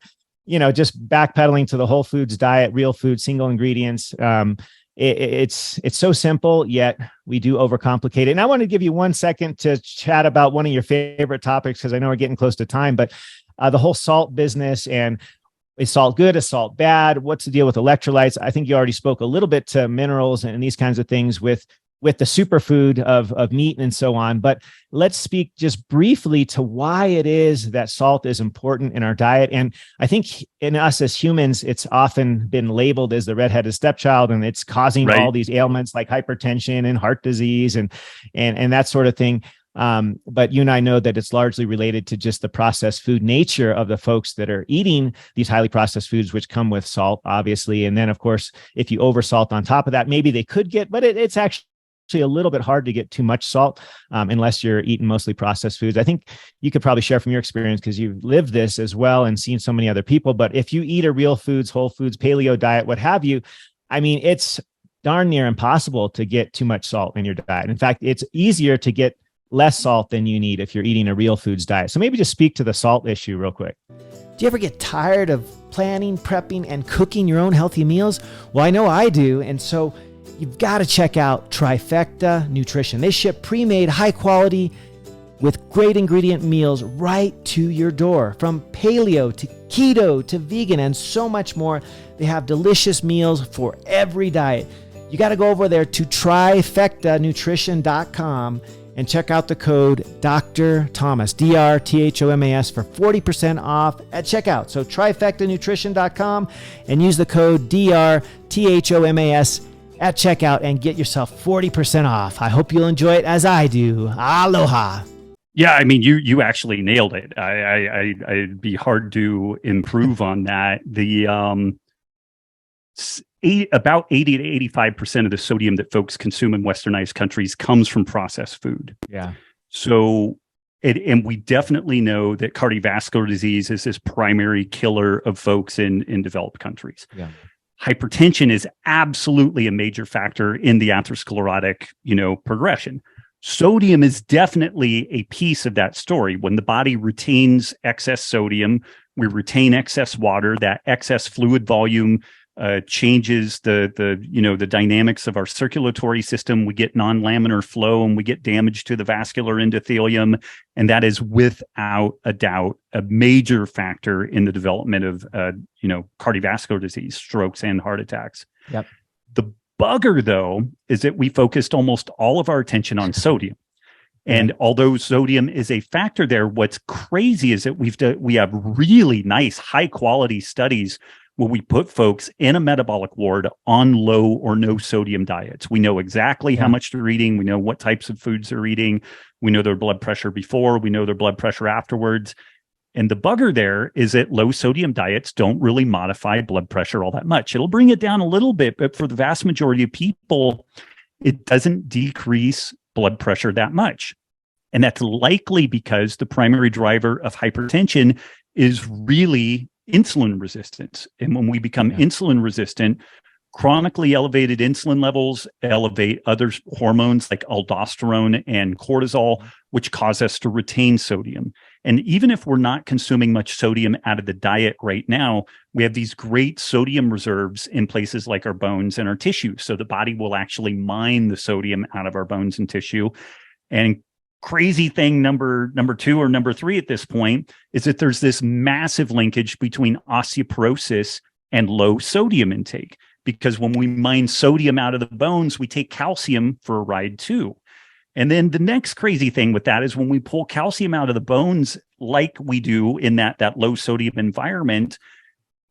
just backpedaling to the whole foods diet, real food, single ingredients. It's so simple, yet we do overcomplicate it. And I want to give you 1 second to chat about one of your favorite topics, because I know we're getting close to time, but the whole salt business, and is salt good? Is salt bad? What's the deal with electrolytes? I think you already spoke a little bit to minerals and these kinds of things with the superfood of meat and so on. But let's speak just briefly to why it is that salt is important in our diet. And I think in us as humans, it's often been labeled as the redheaded stepchild, and it's causing all these ailments like hypertension and heart disease and that sort of thing. But you and I know that it's largely related to just the processed food nature of the folks that are eating these highly processed foods, which come with salt, obviously. And then, of course, if you oversalt on top of that, maybe they could get, but it's actually a little bit hard to get too much salt unless you're eating mostly processed foods. I think you could probably share from your experience because you've lived this as well and seen so many other people. But if you eat a real foods, whole foods, paleo diet, what have you, I mean, it's darn near impossible to get too much salt in your diet. In fact, it's easier to get less salt than you need if you're eating a real foods diet. So maybe just speak to the salt issue real quick. Do you ever get tired of planning, prepping, and cooking your own healthy meals? Well, I know I do. And so you've got to check out Trifecta Nutrition. They ship pre-made, high quality, with great ingredient meals right to your door. From paleo to keto to vegan and so much more. They have delicious meals for every diet. You got to go over there to trifectanutrition.com and check out the code Dr. Thomas, DrThomas, for 40% off at checkout. So trifectanutrition.com and use the code DrThomas at checkout and get yourself 40% off. I hope you'll enjoy it as I do. Aloha. Yeah, I mean, you actually nailed it. I'd be hard to improve on that. About 80 to 85% of the sodium that folks consume in westernized countries comes from processed food. Yeah. So, and we definitely know that cardiovascular disease is this primary killer of folks in developed countries. Yeah. Hypertension is absolutely a major factor in the atherosclerotic, progression. Sodium is definitely a piece of that story. When the body retains excess sodium, we retain excess water. That excess fluid volume changes the dynamics of our circulatory system. We get non-laminar flow and we get damage to the vascular endothelium. And that is without a doubt a major factor in the development of, cardiovascular disease, strokes, and heart attacks. Yep. The bugger, though, is that we focused almost all of our attention on sodium. And although sodium is a factor there, what's crazy is that we have really nice, high quality studies where we put folks in a metabolic ward on low or no sodium diets. We know exactly how much they're eating. We know what types of foods they're eating. We know their blood pressure before. We know their blood pressure afterwards. And the bugger there is that low sodium diets don't really modify blood pressure all that much. It'll bring it down a little bit, but for the vast majority of people, it doesn't decrease blood pressure that much. And that's likely because the primary driver of hypertension is really insulin resistance. And when we become insulin resistant, chronically elevated insulin levels elevate other hormones like aldosterone and cortisol, which cause us to retain sodium. And even if we're not consuming much sodium out of the diet right now, we have these great sodium reserves in places like our bones and our tissue. So the body will actually mine the sodium out of our bones and tissue. And crazy thing number 2 or number 3 at this point is that there's this massive linkage between osteoporosis and low sodium intake, because when we mine sodium out of the bones, we take calcium for a ride too. And then the next crazy thing with that is when we pull calcium out of the bones, like we do in that low sodium environment,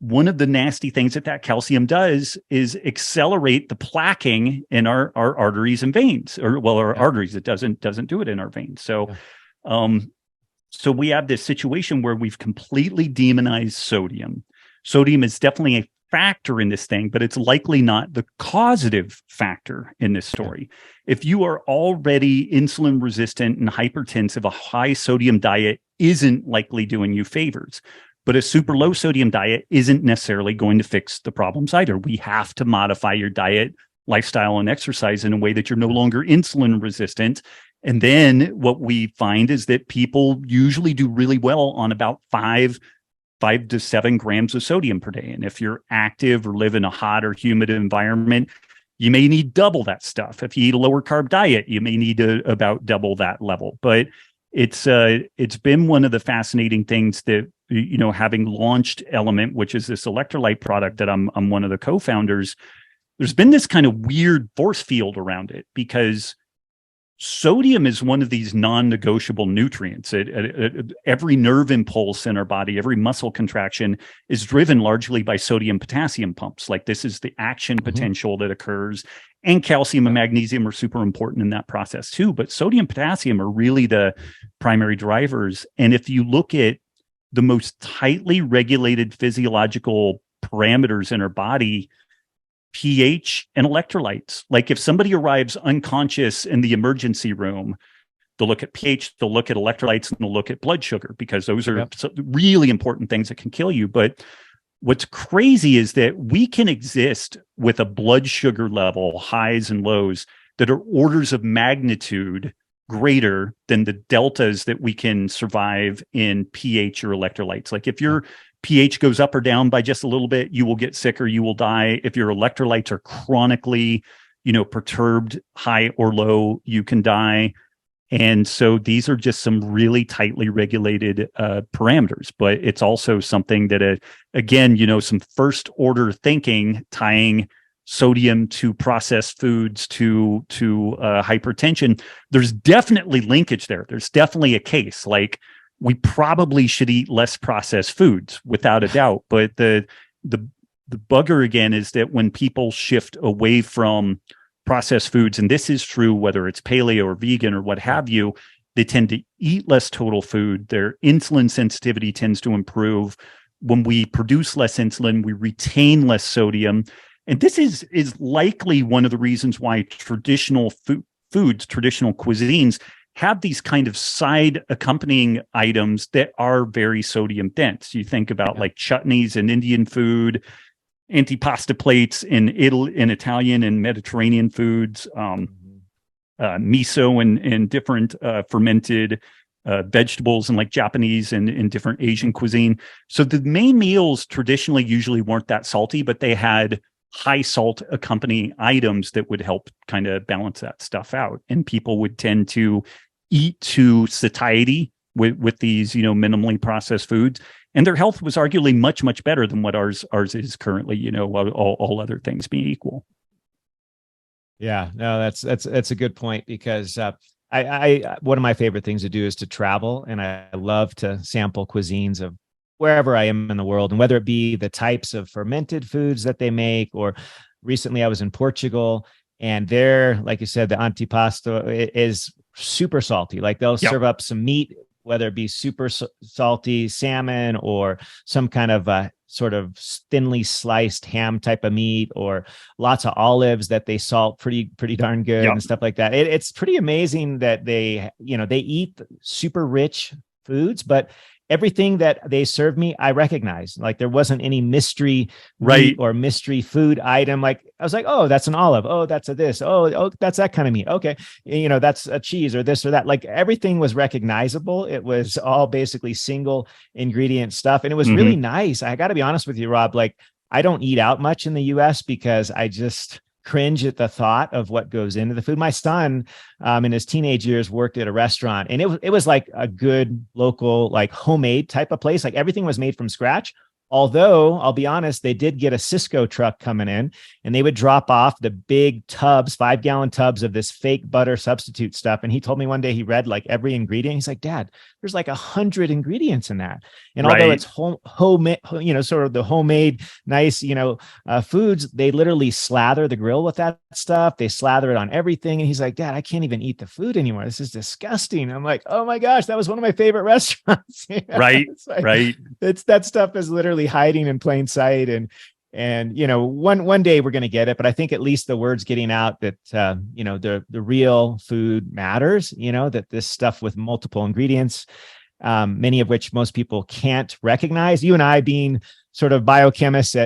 one of the nasty things that calcium does is accelerate the plaquing in our arteries and veins, or well, our arteries. It doesn't do it in our veins. So, so we have this situation where we've completely demonized sodium. Sodium is definitely a factor in this thing, but it's likely not the causative factor in this story. If you are already insulin resistant and hypertensive, a high sodium diet isn't likely doing you favors. But a super low sodium diet isn't necessarily going to fix the problems either. We have to modify your diet, lifestyle, and exercise in a way that you're no longer insulin resistant. And then what we find is that people usually do really well on about 5 to 7 grams of sodium per day. And if you're active or live in a hot or humid environment, you may need double that stuff. If you eat a lower carb diet, you may need about double that level. But it's been one of the fascinating things that, having launched Element, which is this electrolyte product that I'm one of the co-founders, there's been this kind of weird force field around it because sodium is one of these non-negotiable nutrients. Every nerve impulse in our body, every muscle contraction is driven largely by sodium-potassium pumps. Like this is the action potential that occurs. And calcium and magnesium are super important in that process too. But sodium, potassium are really the primary drivers. And if you look at the most tightly regulated physiological parameters in our body, pH and electrolytes. Like if somebody arrives unconscious in the emergency room, they'll look at pH, they'll look at electrolytes, and they'll look at blood sugar because those are really important things that can kill you. But what's crazy is that we can exist with a blood sugar level, highs and lows, that are orders of magnitude greater than the deltas that we can survive in pH or electrolytes. Like if your pH goes up or down by just a little bit, you will get sick or you will die. If your electrolytes are chronically, perturbed, high or low, you can die. And so these are just some really tightly regulated parameters, but it's also something that, again, some first order thinking, tying sodium to processed foods to hypertension. There's definitely linkage there. There's definitely a case. Like we probably should eat less processed foods without a doubt. But the bugger again is that when people shift away from processed foods, and this is true whether it's paleo or vegan or what have you, they tend to eat less total food. Their insulin sensitivity tends to improve. When we produce less insulin, we retain less sodium. And this is likely one of the reasons why traditional foods, traditional cuisines, have these kind of side accompanying items that are very sodium dense. You think about like chutneys in Indian food, antipasta plates in Italian and Mediterranean foods, miso and different fermented vegetables and like Japanese and different Asian cuisine. So the main meals traditionally usually weren't that salty, but they had high salt accompanying items that would help kind of balance that stuff out. And people would tend to eat to satiety with these, minimally processed foods. And their health was arguably much, much better than what ours is currently, all other things being equal. Yeah, no, that's a good point because I one of my favorite things to do is to travel, and I love to sample cuisines of wherever I am in the world, and whether it be the types of fermented foods that they make, or recently I was in Portugal, and there, like you said, the antipasta is super salty. Like they'll serve up some meat, whether it be super salty salmon or some kind of sort of thinly sliced ham type of meat, or lots of olives that they salt pretty darn good and stuff like that. It's pretty amazing that they eat super rich foods, but everything that they served me, I recognized. Like there wasn't any mystery meat or mystery food item. Like I was like, oh, that's an olive. Oh, that's a this. Oh, that's that kind of meat. Okay. That's a cheese or this or that. Like everything was recognizable. It was all basically single ingredient stuff. And it was really nice. I got to be honest with you, Rob. Like I don't eat out much in the US because I just cringe at the thought of what goes into the food. My son, in his teenage years, worked at a restaurant, and it was like a good local, like homemade type of place. Like everything was made from scratch, Although I'll be honest, they did get a Cisco truck coming in, and they would drop off the big tubs, 5-gallon tubs of this fake butter substitute stuff. And he told me one day he read like every ingredient. He's like, Dad, there's like 100 ingredients in that. And although it's homemade, sort of the homemade, nice, foods, they literally slather the grill with that stuff. They slather it on everything. And he's like, Dad, I can't even eat the food anymore. This is disgusting. I'm like, oh my gosh, that was one of my favorite restaurants. Right. Like, right. It's that stuff is literally hiding in plain sight. And one day we're going to get it, but I think at least the word's getting out that the real food matters, that this stuff with multiple ingredients, many of which most people can't recognize. You and I, being sort of biochemists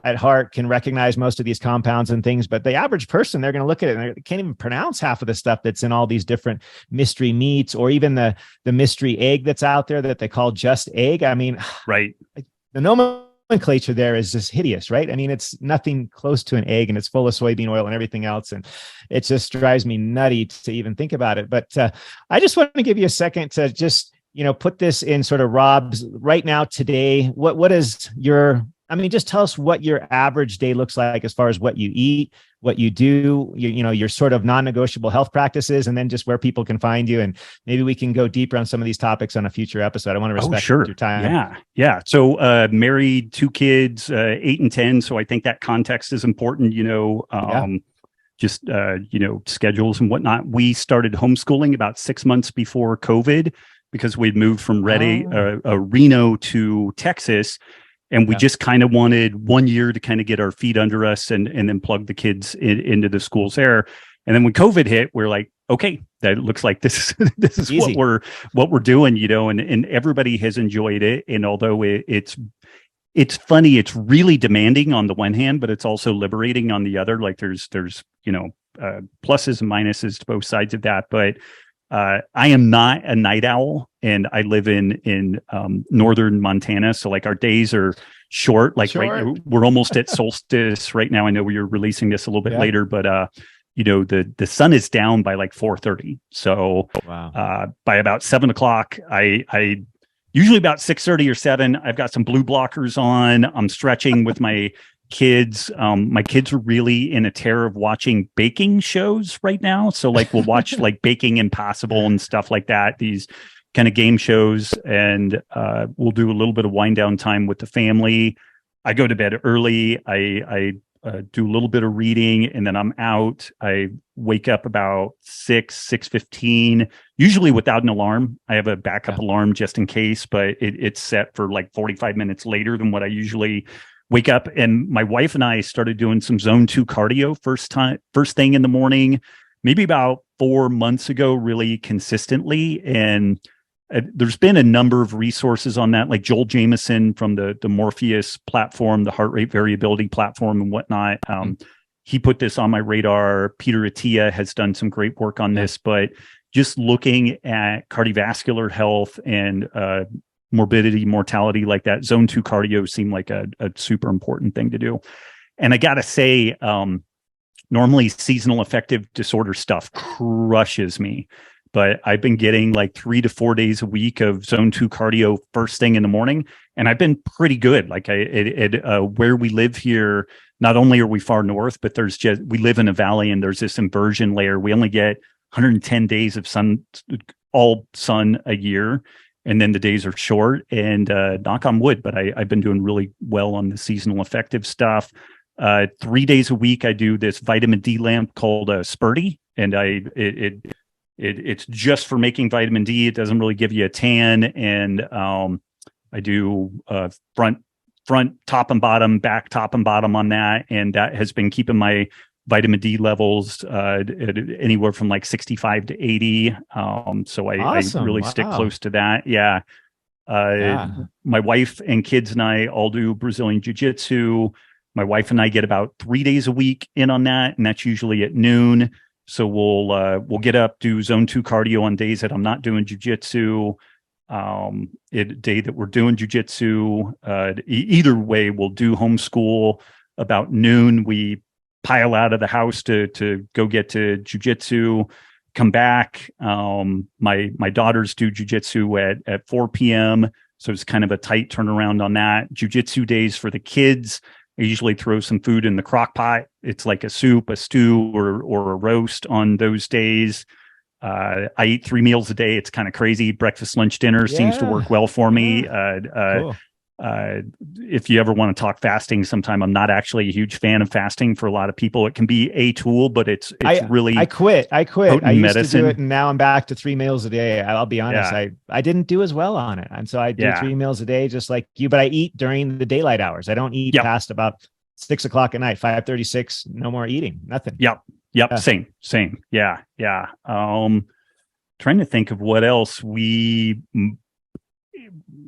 at heart, can recognize most of these compounds and things, but the average person, they're going to look at it and they can't even pronounce half of the stuff that's in all these different mystery meats, or even the mystery egg that's out there that they call just egg. I mean, right. The nomenclature there is just hideous, right? I mean, it's nothing close to an egg, and it's full of soybean oil and everything else. And it just drives me nutty to even think about it. But I just want to give you a second to just, put this in sort of Robb's right now, today. What is your, just tell us what your average day looks like as far as what you eat, what you do, your sort of non-negotiable health practices, and then just where people can find you. And maybe we can go deeper on some of these topics on a future episode. I want to respect your time. Yeah. Yeah. So, married, 2 kids, 8 and 10. So I think that context is important, just, schedules and whatnot. We started homeschooling about 6 months before COVID, because we'd moved from Reno to Texas. And we just kind of wanted 1 year to kind of get our feet under us and then plug the kids into the schools there. And then when COVID hit, we're like, okay, that looks like this is easy. what we're doing, and everybody has enjoyed it. And although it's funny, it's really demanding on the one hand, but it's also liberating on the other. Like there's pluses and minuses to both sides of that. But I am not a night owl, and I live in northern Montana. So like our days are short. Like right, we're almost at solstice right now. I know you're releasing this a little bit later, but the sun is down by like 4:30. So by about 7 o'clock, I usually about 6:30 or 7, I've got some blue blockers on. I'm stretching with my kids. My kids are really in a terror of watching baking shows right now. So like we'll watch like Baking Impossible and stuff like that, these kind of game shows, and we'll do a little bit of wind down time with the family. I go to bed early. I do a little bit of reading, and then I'm out. I wake up about 6:15, usually without an alarm. I have a backup alarm just in case, but it's set for like 45 minutes later than what I usually wake up. And my wife and I started doing some zone 2 cardio first thing in the morning, maybe about 4 months ago, really consistently. And there's been a number of resources on that, like Joel Jameson from the Morpheus platform, the heart rate variability platform and whatnot. He put this on my radar. Peter Attia has done some great work on this, but just looking at cardiovascular health and morbidity, mortality, like that, zone 2 cardio seemed like a super important thing to do. And I got to say, normally seasonal affective disorder stuff crushes me, but I've been getting like 3 to 4 days a week of zone 2 cardio first thing in the morning. And I've been pretty good. Like where we live here, not only are we far north, but we live in a valley, and there's this inversion layer. We only get 110 days of all sun a year. And then the days are short, and knock on wood, but I've been doing really well on the seasonal affective stuff. 3 days a week, I do this vitamin D lamp called Spurty, and it's just for making vitamin D. It doesn't really give you a tan, and I do front, top and bottom, back, top and bottom on that, and that has been keeping my vitamin D levels anywhere from like 65 to 80. So I really stick close to that. Yeah. My wife and kids and I all do Brazilian Jiu-Jitsu. My wife and I get about 3 days a week in on that, and that's usually at noon. So we'll get up, do zone 2 cardio on days that I'm not doing Jiu-Jitsu. Day that we're doing Jiu-Jitsu. Either way, we'll do homeschool about noon. We pile out of the house to go get to jiu-jitsu, come back. My daughters do jiu-jitsu at 4 p.m. So it's kind of a tight turnaround on that. Jiu-jitsu days for the kids. I usually throw some food in the crock pot. It's like a soup, a stew, or a roast on those days. I eat 3 meals a day. It's kind of crazy. Breakfast, lunch, dinner seems to work well for me. Cool. If you ever want to talk fasting sometime, I'm not actually a huge fan of fasting. For a lot of people, it can be a tool, but it's really I quit. I used medicine. to do it, and now I'm back to 3 meals a day. I'll be honest. I didn't do as well on it. And so I do 3 meals a day, just like you, but I eat during the daylight hours. I don't eat past about 6 o'clock at night, 5:36, no more eating, nothing. Yep. Same. Yeah. Trying to think of what else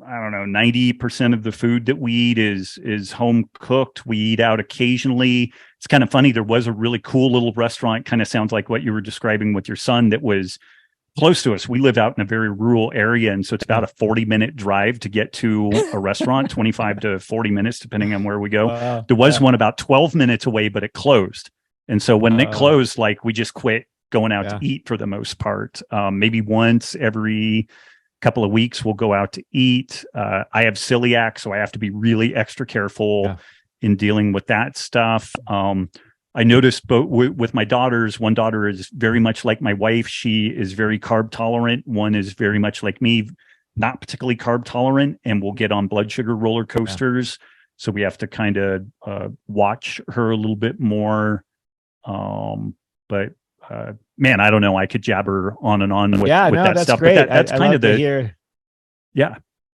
I don't know, 90% of the food that we eat is home cooked. We eat out occasionally. It's kind of funny. There was a really cool little restaurant, kind of sounds like what you were describing with your son, that was close to us. We live out in a very rural area. And so it's about a 40-minute drive to get to a restaurant, 25 to 40 minutes, depending on where we go. Wow. There was one about 12 minutes away, but it closed. And so when it closed, like, we just quit going out to eat for the most part. Maybe once every couple of weeks we'll go out to eat. I have celiac, so I have to be really extra careful in dealing with that stuff. I noticed both with my daughters, one daughter is very much like my wife. She is very carb tolerant. One is very much like me, not particularly carb tolerant, and will get on blood sugar roller coasters. So we have to kind of watch her a little bit more. Man, I don't know. I could jabber on and on with that stuff. Great. But that's kind of the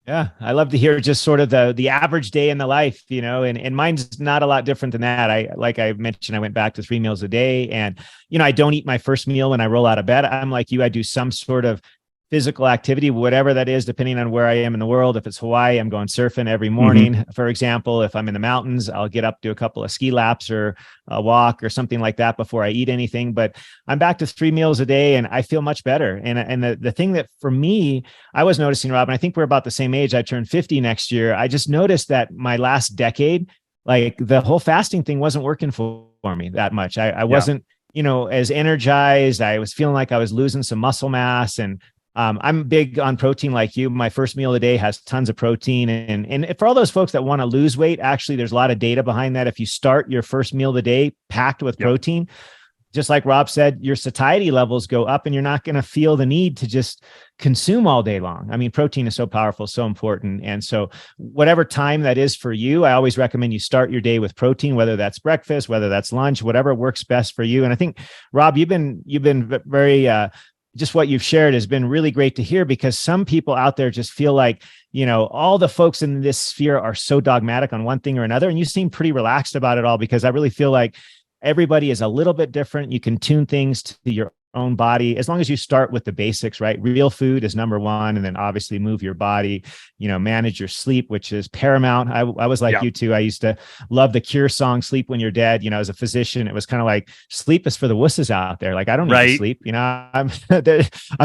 I love to hear just sort of the average day in the life, and mine's not a lot different than that. Like I mentioned, I went back to 3 meals a day, and I don't eat my first meal when I roll out of bed. I'm like you. I do some sort of physical activity, whatever that is, depending on where I am in the world. If it's Hawaii, I'm going surfing every morning. For example, if I'm in the mountains, I'll get up, do a couple of ski laps or a walk or something like that before I eat anything. But I'm back to 3 meals a day, and I feel much better. And the thing that for me, I was noticing, Rob, and I think we're about the same age. I turned 50 next year. I just noticed that my last decade, like the whole fasting thing wasn't working for me that much. I wasn't, as energized. I was feeling like I was losing some muscle mass, and I'm big on protein like you. My first meal of the day has tons of protein. And for all those folks that want to lose weight, actually, there's a lot of data behind that. If you start your first meal of the day packed with protein, just like Rob said, your satiety levels go up, and you're not going to feel the need to just consume all day long. I mean, protein is so powerful, so important. And so whatever time that is for you, I always recommend you start your day with protein, whether that's breakfast, whether that's lunch, whatever works best for you. And I think, Rob, you've been very, just what you've shared has been really great to hear, because some people out there just feel like, all the folks in this sphere are so dogmatic on one thing or another. And you seem pretty relaxed about it all, because I really feel like everybody is a little bit different. You can tune things to your own body, as long as you start with the basics, right? Real food is number one. And then obviously move your body, manage your sleep, which is paramount. I was like you too. I used to love the Cure song, Sleep When You're Dead. As a physician, it was kind of like, sleep is for the wusses out there. Like, I don't need to sleep, I'm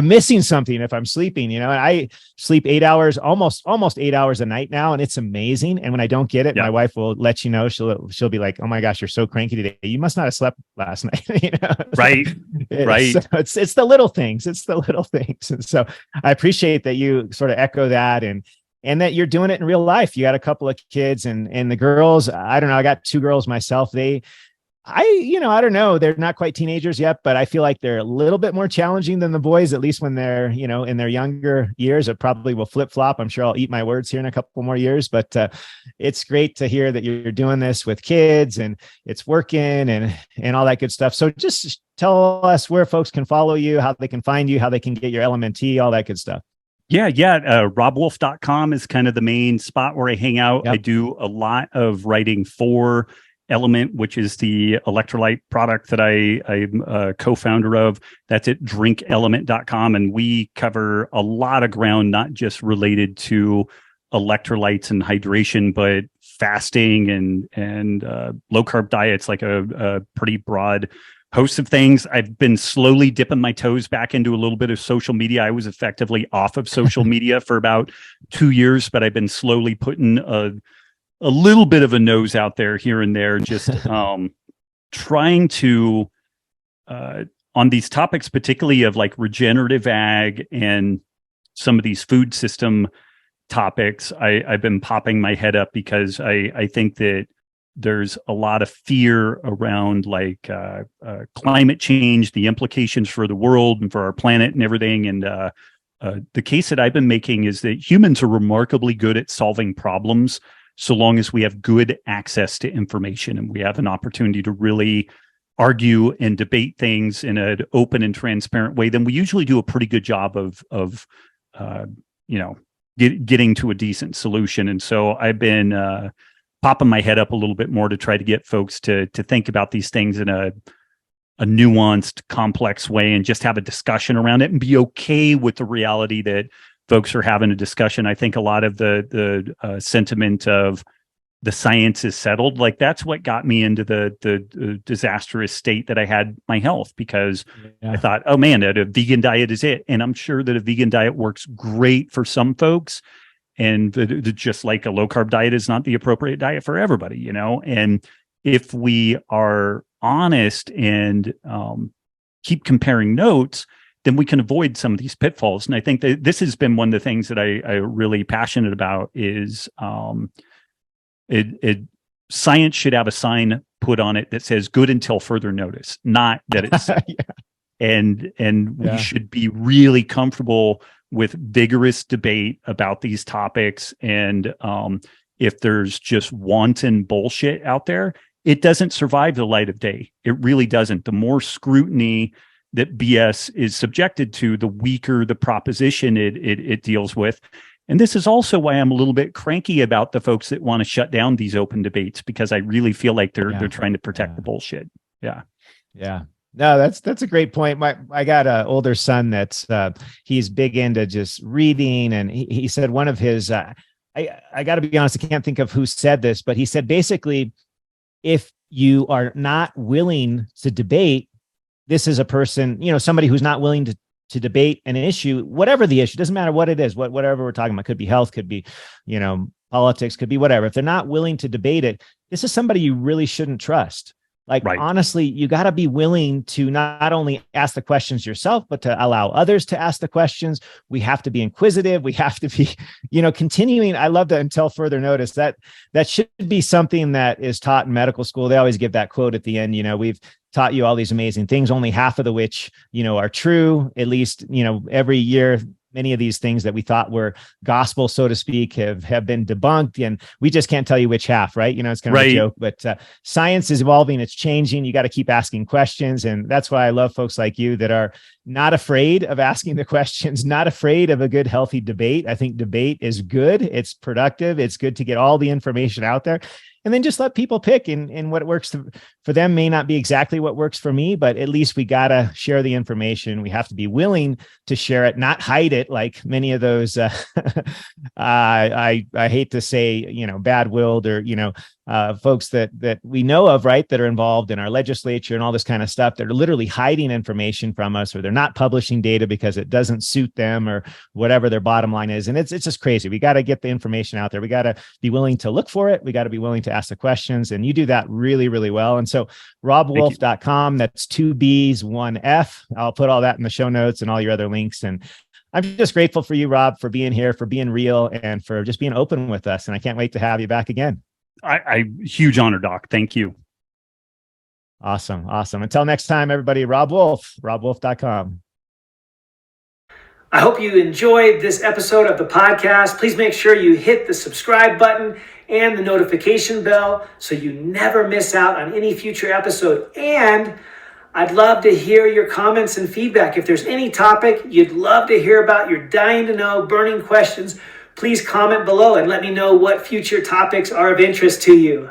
missing something if I'm sleeping, and I sleep 8 hours, almost 8 hours a night now. And it's amazing. And when I don't get it, my wife will let you know. She'll be like, oh my gosh, you're so cranky today. You must not have slept last night. Right. So it's the little things. It's the little things. And so I appreciate that you sort of echo that, and that you're doing it in real life. You got a couple of kids, and the girls, I don't know. I got 2 girls myself. I don't know. They're not quite teenagers yet, but I feel like they're a little bit more challenging than the boys, at least when they're, in their younger years. It probably will flip flop. I'm sure I'll eat my words here in a couple more years, but it's great to hear that you're doing this with kids, and it's working, and all that good stuff. So just tell us where folks can follow you, how they can find you, how they can get your LMNT, all that good stuff. RobbWolf.com is kind of the main spot where I hang out. I do a lot of writing for Element, which is the electrolyte product that I'm a co-founder of. That's at drinkelement.com. And we cover a lot of ground, not just related to electrolytes and hydration, but fasting and low carb diets, like a pretty broad host of things. I've been slowly dipping my toes back into a little bit of social media. I was effectively off of social media for about 2 years, but I've been slowly putting a little bit of a nose out there here and there, just trying to, on these topics, particularly of like regenerative ag and some of these food system topics, I've been popping my head up because I think that there's a lot of fear around like climate change, the implications for the world and for our planet and everything. And the case that I've been making is that humans are remarkably good at solving problems so long as we have good access to information and we have an opportunity to really argue and debate things in an open and transparent way. Then we usually do a pretty good job of getting to a decent solution. And so I've been popping my head up a little bit more to try to get folks to think about these things in a nuanced, complex way and just have a discussion around it and be okay with the reality that folks are having a discussion. I think a lot of the sentiment of the science is settled, like that's what got me into the disastrous state that I had my health, because I thought, oh man, a vegan diet is it. And I'm sure that a vegan diet works great for some folks. And just like a low carb diet is not the appropriate diet for everybody, you know? And if we are honest and keep comparing notes, then we can avoid some of these pitfalls. And I think that this has been one of the things that I'm really passionate about is science should have a sign put on it that says good until further notice, not that it's and we should be really comfortable with vigorous debate about these topics. And if there's just wanton bullshit out there, it doesn't survive the light of day. It really doesn't. The more scrutiny that BS is subjected to, the weaker the proposition it deals with. And this is also why I'm a little bit cranky about the folks that want to shut down these open debates, because I really feel like they're trying to protect the bullshit. Yeah. Yeah. No, that's a great point. I got an older son that's he's big into just reading, and he said one of his I got to be honest, I can't think of who said this, but he said basically, if you are not willing to debate, this is a person, somebody who's not willing to debate an issue, whatever the issue, doesn't matter what it is, whatever we're talking about, could be health, could be, politics, could be whatever. If they're not willing to debate it, this is somebody you really shouldn't trust. Like, honestly, you got to be willing to not only ask the questions yourself, but to allow others to ask the questions. We have to be inquisitive. We have to be, continuing. I love that until further notice. That should be something that is taught in medical school. They always give that quote at the end. We've taught you all these amazing things, only half of which, are true. At least, every year, many of these things that we thought were gospel, so to speak, have been debunked, and we just can't tell you which half, right? It's kind of a joke, but science is evolving, it's changing. You got to keep asking questions. And that's why I love folks like you that are not afraid of asking the questions, not afraid of a good, healthy debate. I think debate is good. It's productive. It's good to get all the information out there. And then just let people pick, and what works for them may not be exactly what works for me, but at least we got to share the information. We have to be willing to share it, not hide it like many of those, I hate to say, bad-willed or, folks that we know of, right, that are involved in our legislature and all this kind of stuff that are literally hiding information from us, or they're not publishing data because it doesn't suit them or whatever their bottom line is. And it's just crazy. We got to get the information out there. We got to be willing to look for it. We got to be willing to ask the questions, and you do that really, really well. And so robbwolf.com, that's 2 B's, 1 F. I'll put all that in the show notes and all your other links. And I'm just grateful for you, Robb, for being here, for being real, and for just being open with us. And I can't wait to have you back again. I huge honor, Doc. Thank you. Awesome. Until next time, everybody, Robb Wolf, robbwolf.com. I hope you enjoyed this episode of the podcast. Please make sure you hit the subscribe button and the notification bell so you never miss out on any future episode. And I'd love to hear your comments and feedback. If there's any topic you'd love to hear about, you're dying to know, burning questions, please comment below and let me know what future topics are of interest to you.